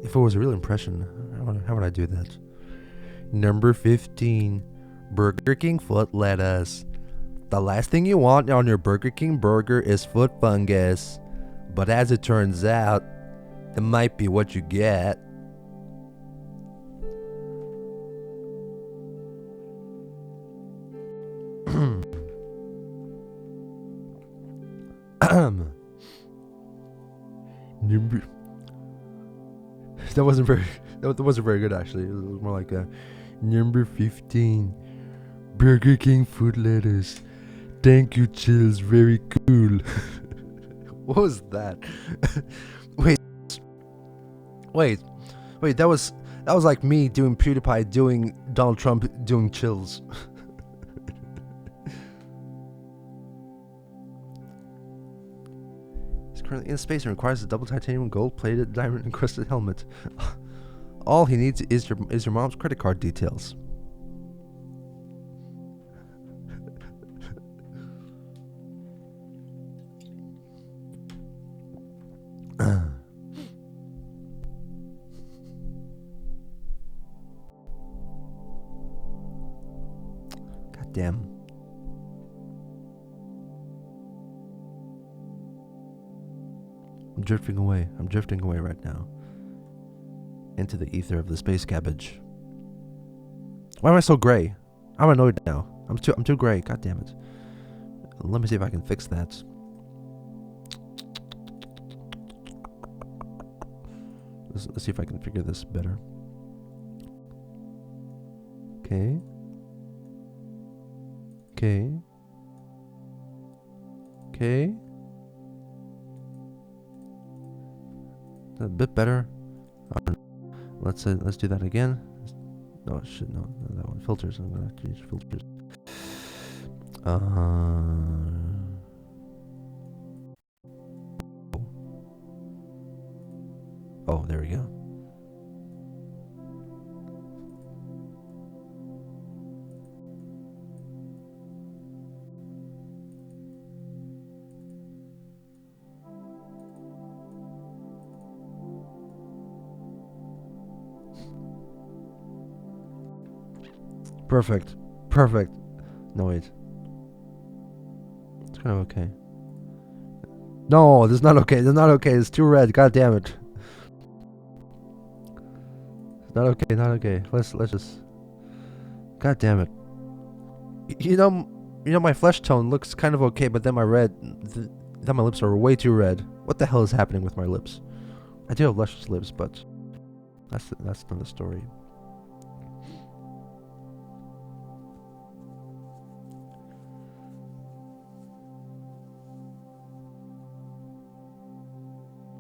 it was a real impression, how would I do that? Number 15, Burger King foot lettuce. The last thing you want on your Burger King burger is foot fungus, but as it turns out, it might be what you get. That wasn't very good actually. It was more like number 15, Burger King food lettuce. Thank you, Chills. Very cool. What was that? Wait. That was like me doing PewDiePie doing Donald Trump doing Chills. He's currently in space and requires a double titanium gold-plated diamond encrusted helmet. All he needs is your mom's credit card details. God damn. I'm drifting away right now. Into the ether of the space cabbage. Why am I so gray? I'm annoyed now. I'm too gray. God damn it. Let me see if I can fix that. Let's see if I can figure this better. Okay. A bit better. Let's do that again. No, shit, no, that one. Filters. I'm gonna have to use filters. Oh, there we go. Perfect. Perfect. No, wait. It's kind of okay. No, this is not okay. This is not okay. It's too red. God damn it. It's not okay. Not okay. Let's just. God damn it. You know, my flesh tone looks kind of okay, but then my then my lips are way too red. What the hell is happening with my lips? I do have luscious lips, but that's another story.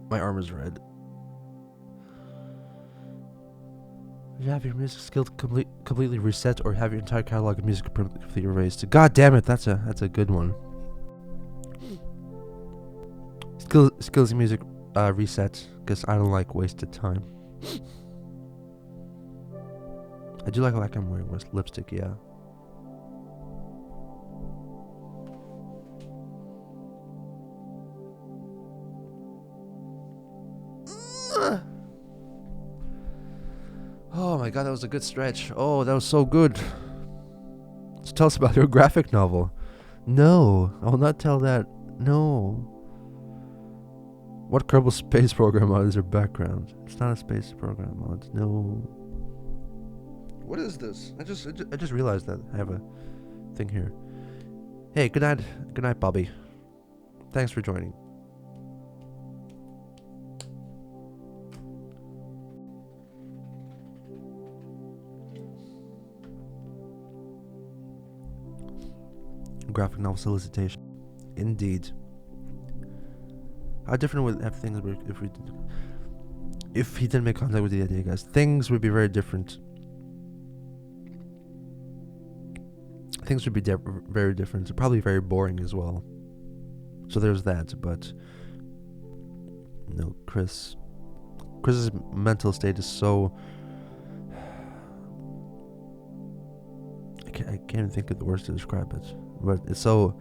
My arm is red. You have your music skills completely reset, or have your entire catalog of music completely erased. God damn it, that's a good one. Skills and music reset, because I don't like wasted time. I do like I'm wearing lipstick, yeah. Oh my god, that was a good stretch. Oh, that was so good. So tell us about your graphic novel. No, I will not tell that. No. What Kerbal Space Program mod is your background? It's not a space program mod. No. What is this? I just realized that I have a thing here. Hey, good night, Bobby. Thanks for joining. Graphic novel solicitation. Indeed. How different would have things if he didn't make contact with the idea, guys? Things would be very different. Things would be very different. Probably very boring as well. So there's that. But no, Chris's mental state is so. I can't even think of the words to describe it. But it's so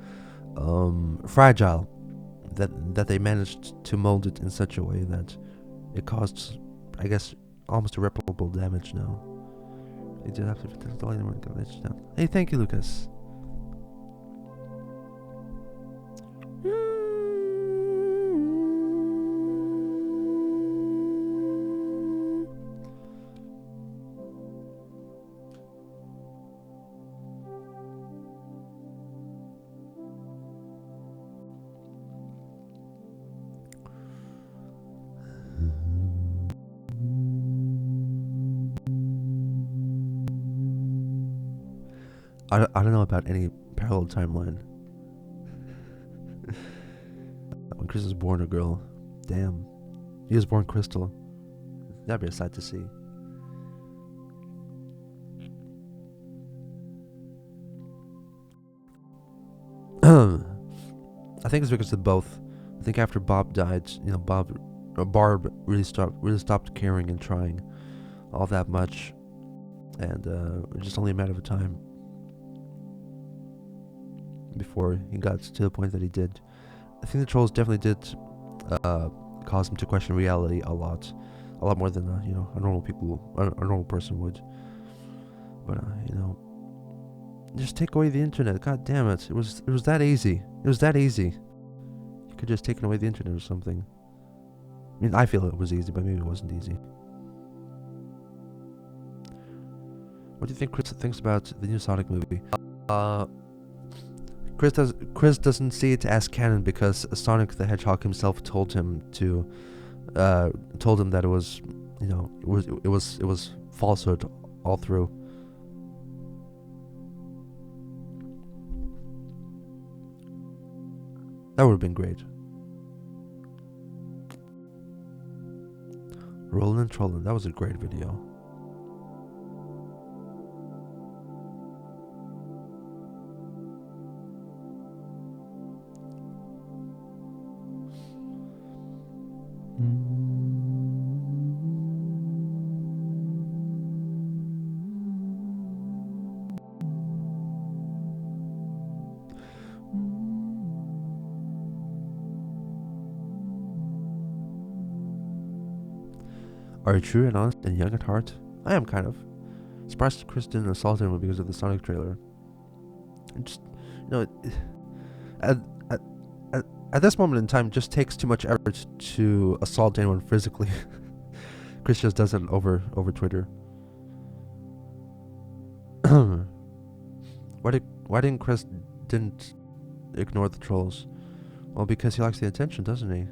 fragile that they managed to mold it in such a way that it caused, I guess, almost irreparable damage now. They did have to. Hey, thank you, Lucas. I don't know about any parallel timeline. When Chris was born a girl. Damn. He was born Crystal. That'd be a sight to see. I think it's because of both. I think after Bob died, Barb really stopped caring and trying all that much. And it was just only a matter of time before he got to the point that he did. I think the trolls definitely did cause him to question reality a lot more than a normal person would. But just take away the internet. God damn it! It was that easy. It was that easy. You could just take away the internet or something. I mean, I feel it was easy, but maybe it wasn't easy. What do you think Chris thinks about the new Sonic movie? Chris doesn't see it as canon because Sonic the Hedgehog himself told him that it was, it was falsehood all through. That would have been great. Rollin' and Trollin', that was a great video. Are you true and honest and young at heart? I am kind of. Surprised Chris didn't assault anyone because of the Sonic trailer. And just, you know, at, at, at this moment in time, it just takes too much effort to assault anyone physically. Chris just does it over Twitter. Why didn't Chris didn't ignore the trolls? Well, because he likes the attention, doesn't he?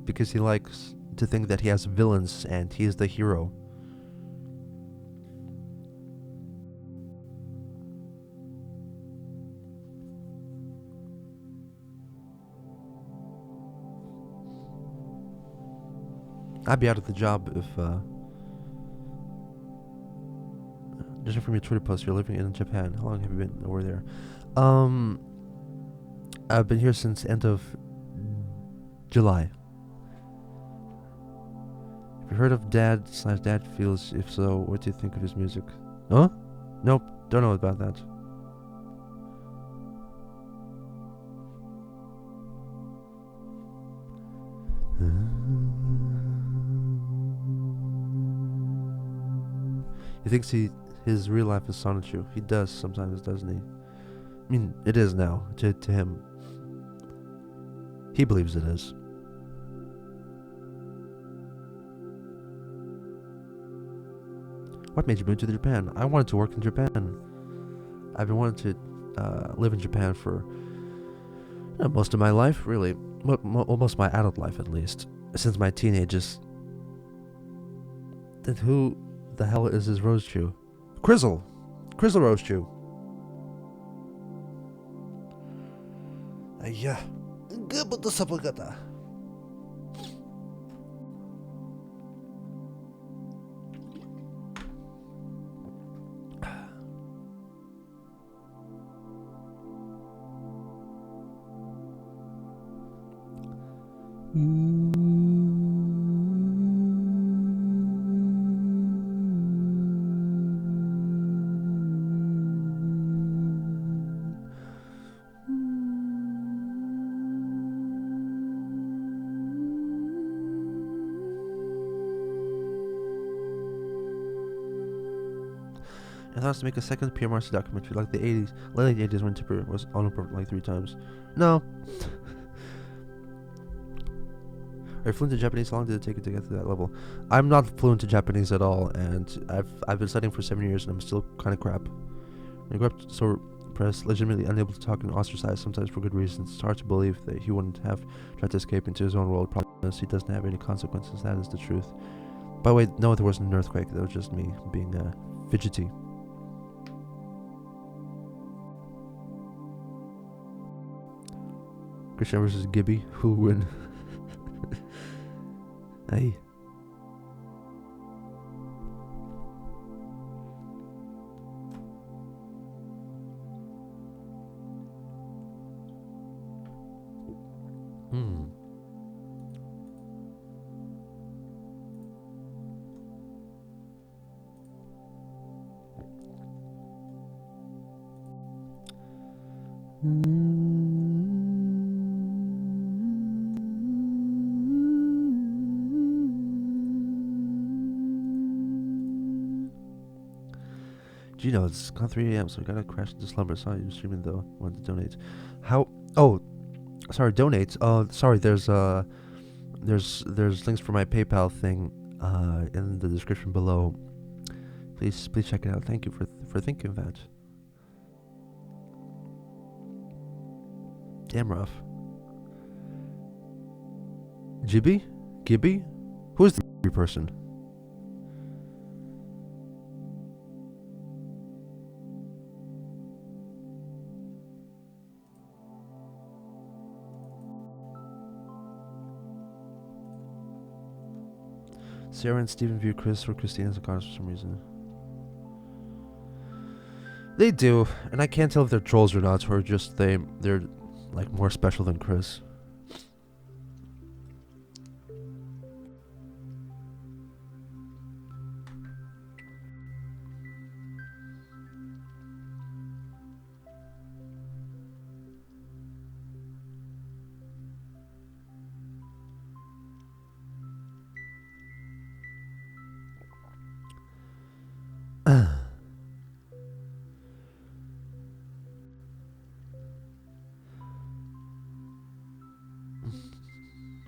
Because he likes to think that he has villains and he is the hero. I'd be out of the job if judging from your Twitter post, you're living in Japan. How long have you been over there? I've been here since end of July. Have you heard of Dad Feels? If so, what do you think of his music? Huh? Nope, don't know about that. He thinks his real life is Sonichu. He does sometimes, doesn't he? I mean, it is now, to him. He believes it is. What made you move to Japan? I wanted to work in Japan. I've been wanting to live in Japan for most of my life, really. Almost my adult life, at least. Since my teenagers. Then who the hell is his Rose Chew? Crizzle Rose Chew. Yeah. Good sapagata. And thought to make a second PMRC documentary like the 80s, late 80s when Tipper was on like 3 times. No. Are you fluent in Japanese? How long did it take you to get to that level? I'm not fluent in Japanese at all, and I've been studying for 7 years, and I'm still kind of crap. When I grew up so repressed, legitimately unable to talk and ostracized, sometimes for good reasons, it's hard to believe that he wouldn't have tried to escape into his own world. Probably he doesn't have any consequences. That is the truth. By the way, no, there wasn't an earthquake. That was just me being fidgety. Christian versus Gibby. Who will win? Hey. Gino, it's gone 3 a.m., so we gotta crash into slumber. Sorry, you're streaming though. Want to donate? How? Oh, sorry, donate. Sorry. There's links for my PayPal thing in the description below. Please check it out. Thank you for thinking of that. Damn rough. Gibby? Who is the person? Sarah and Steven view Chris or Christine as a goddess for some reason. They do, and I can't tell if they're trolls or not, or just they're like more special than Chris.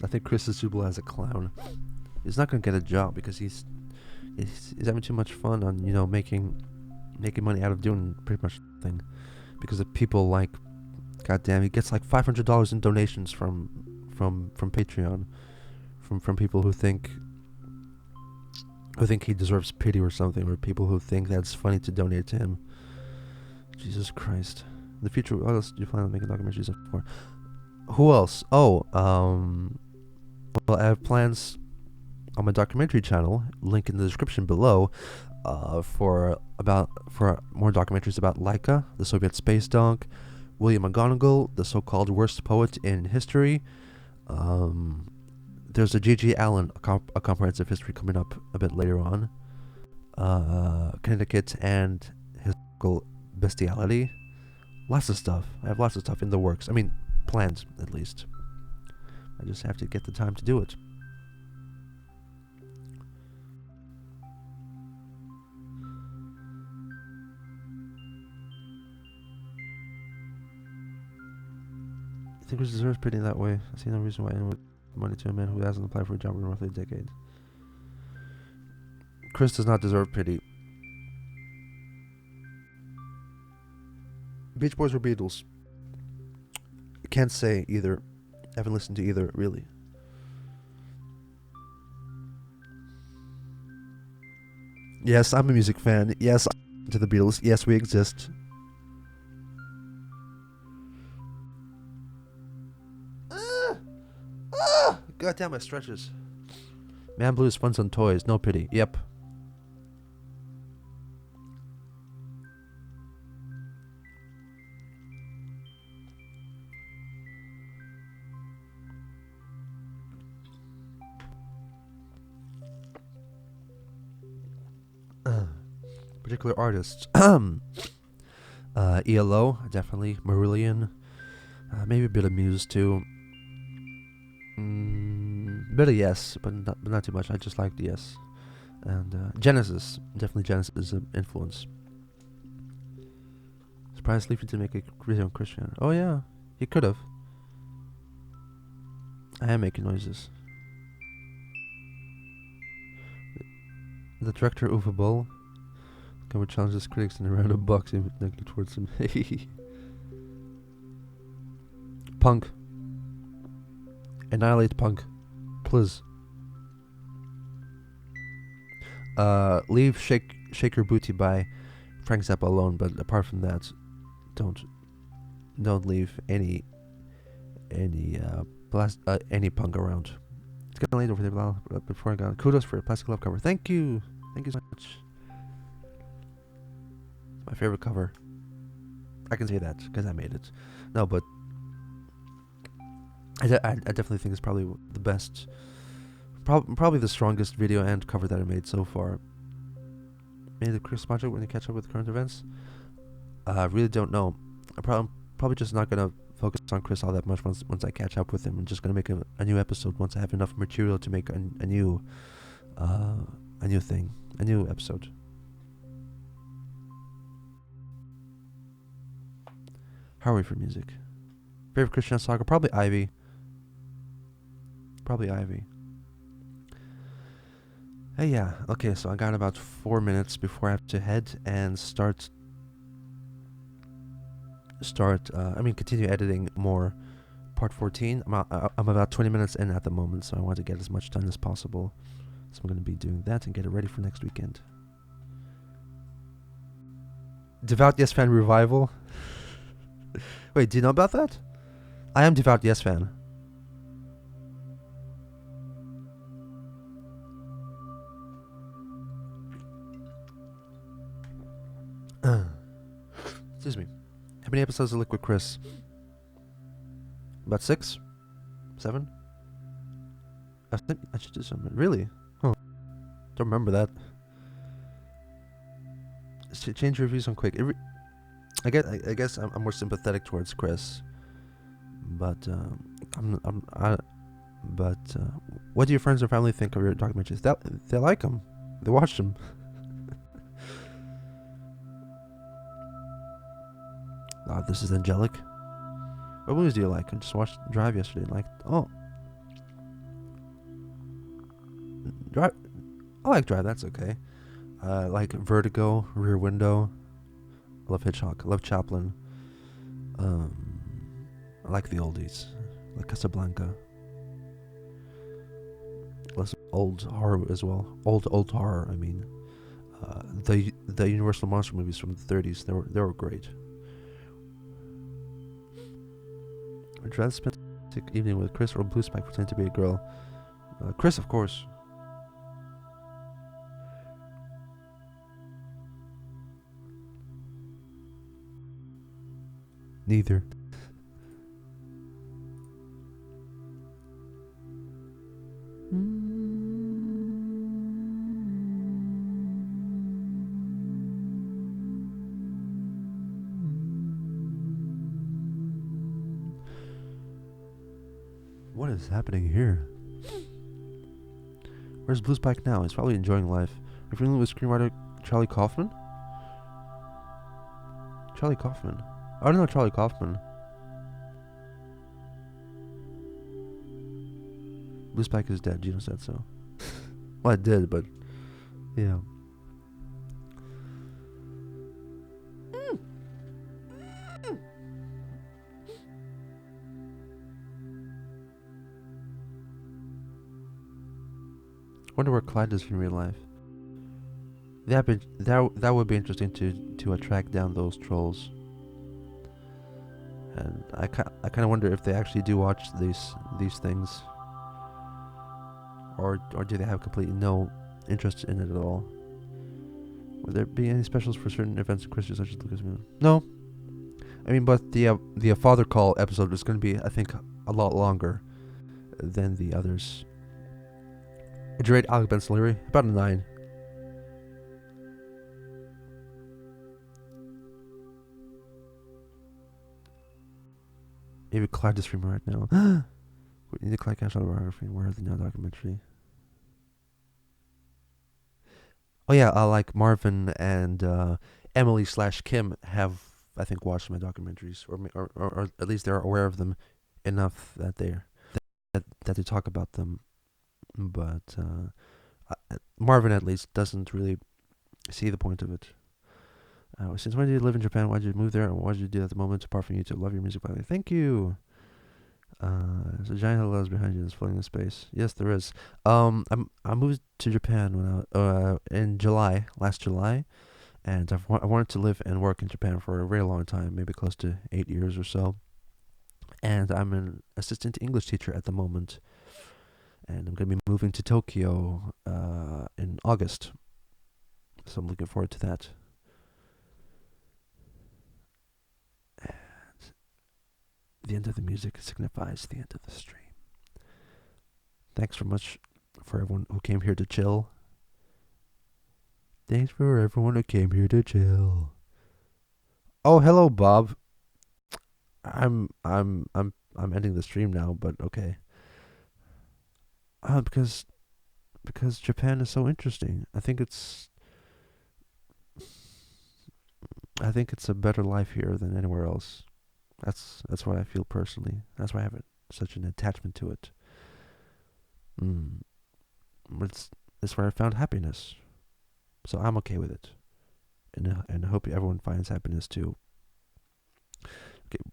I think Chris is suitable as a clown. He's not gonna get a job because he's having too much fun on making money out of doing pretty much nothing. Because of people like, goddamn, he gets like $500 in donations from Patreon, from people who think he deserves pity or something, or people who think that's funny to donate to him. Jesus Christ. In the future, what else do you plan on making documentaries for? Who else? Oh, well, I have plans on my documentary channel, link in the description below, for more documentaries about Laika, the Soviet space dog, William McGonagall, the so-called worst poet in history. There's a G.G. Allen, a comprehensive history coming up a bit later on. Connecticut and historical bestiality. Lots of stuff. I have lots of stuff in the works. I mean, plans, at least. I just have to get the time to do it. I think Chris deserves pity that way. I see no reason why anyone would give money to a man who hasn't applied for a job in roughly a decade. Chris does not deserve pity. Beach Boys or Beatles? Can't say either. Haven't listened to either, really. Yes, I'm a music fan. Yes, I'm to the Beatles. Yes, we exist. God damn, my stretches. Man Blues funds on toys. No pity. Yep. Particular artists. ELO, definitely. Marillion. Maybe a bit of Muse, too. Bit of Yes, but not too much. I just like the Yes. And Genesis. Definitely Genesis is an influence. Surprised Leafy to make a video on Christian. Oh yeah, he could have. I am making noises. The director Uwe Boll would challenge his critics in a round of boxing negative towards him. Punk. Annihilate Punk. Please. Leave Shake Your Booty by Frank Zappa alone, but apart from that, don't leave any punk around. It's getting late over there, before I got kudos for a Plastic Love cover. Thank you so much. It's my favorite cover. I can say that because I made it. No, but I definitely think it's probably the best, probably the strongest video and cover that I made so far. Maybe the Chris project when you catch up with current events. I really don't know. I'm probably just not gonna focus on Chris all that much once I catch up with him. I'm just gonna make a new episode once I have enough material to make a new thing, a new episode. How are we for music? Favorite Christian saga? Probably Ivy. Hey, yeah. Okay, so I got about 4 minutes before I have to head and continue editing more part 14. I'm about 20 minutes in at the moment, so I want to get as much done as possible. So I'm going to be doing that and get it ready for next weekend. Devout Yes Fan revival? Wait, do you know about that? I am Devout Yes Fan. Excuse me. How many episodes of Liquid Chris? About 6? 7? I think I should do something. Really? Oh, don't remember that. Change your views on Quick. I guess I'm more sympathetic towards Chris, but what do your friends or family think of your documentaries? They like them. They watch them. This is angelic. What movies do you like? I just watched Drive yesterday and liked. Oh, Drive. I like Drive. That's okay. Like Vertigo, Rear Window. I love Hitchcock. I love Chaplin. I like the oldies, like Casablanca. Less old horror as well. Old horror. I mean, the Universal monster movies from the 30s. They were great. Would you rather spend an evening with Chris or Blue Spike pretend to be a girl? Chris, of course. Neither. What is happening here? Where's Blue Spike now? He's probably enjoying life. Are you familiar with screenwriter Charlie Kaufman? Charlie Kaufman. I don't know Charlie Kaufman. Blue Spike is dead. Gino said so. Well, I did, but yeah. Wonder where Clyde is in real life. That would be interesting to track down those trolls. And I kind of wonder if they actually do watch these things, or do they have completely no interest in it at all? Would there be any specials for certain events in Christmas such as Lucas Moon? No. I mean, but the Father Call episode is going to be, I think, a lot longer than the others. Would you rate Alec Benson Leary? About a 9. Maybe Clyde is streaming right now. We need to Clyde Cash autobiography. Where are they now? Documentary. Oh yeah, like Marvin and Emily/Kim have, I think, watched my documentaries, or at least they're aware of them enough that they talk about them. But Marvin, at least, doesn't really see the point of it. Since when did you live in Japan? Why did you move there? And what did you do at the moment apart from YouTube? Love your music, by the way. Thank you. There's a giant hellos behind you that's floating in space. Yes, there is. I moved to Japan when in last July, and I wanted to live and work in Japan for a very long time, maybe close to 8 years or so. And I'm an assistant English teacher at the moment. And I'm going to be moving to Tokyo in August. So I'm looking forward to that. And the end of the music signifies the end of the stream. Thanks very much for everyone who came here to chill. Thanks for everyone who came here to chill. Oh, hello, Bob. I'm ending the stream now, but okay. Because Japan is so interesting. I think it's a better life here than anywhere else. That's what I feel personally. That's why I have such an attachment to it. It's where I found happiness. So I'm okay with it. And I hope everyone finds happiness too. Okay.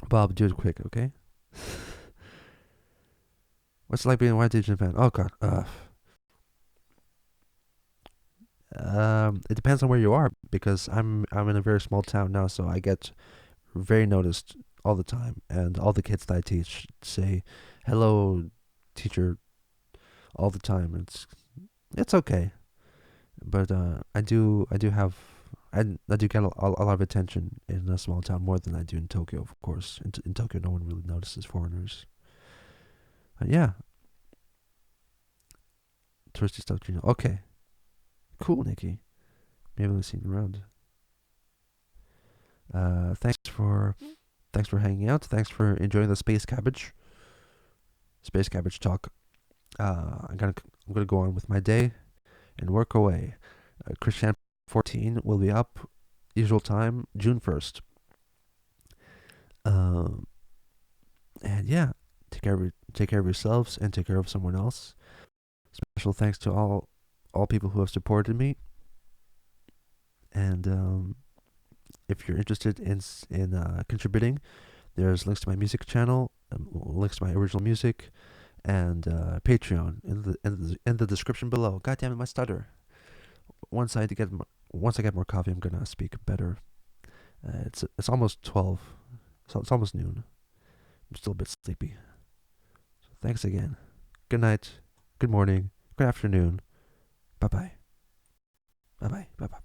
Bob, do it quick, okay? What's it like being a white teacher in Japan? Oh god. It depends on where you are, because I'm in a very small town now, so I get very noticed all the time, and all the kids that I teach say hello, teacher, all the time. It's okay, but I do get a lot of attention in a small town, more than I do in Tokyo, of course. In Tokyo, no one really notices foreigners. Yeah. Touristy stuff, Gino. Okay. Cool, Nikki. Maybe we'll see you around. Thanks for hanging out. Thanks for enjoying the Space Cabbage talk. I'm gonna go on with my day and work away. Christian 14 will be up, usual time, June 1st. And yeah, take care of yourselves and take care of someone else. Special thanks to all people who have supported me. And if you're interested in contributing, there's links to my music channel, links to my original music, and Patreon in the description below. God damn it, my stutter. Once I get more coffee, I'm gonna speak better. It's almost 12, so it's almost noon. I'm still a bit sleepy. So thanks again. Good night. Good morning. Good afternoon. Bye bye. Bye bye. Bye bye.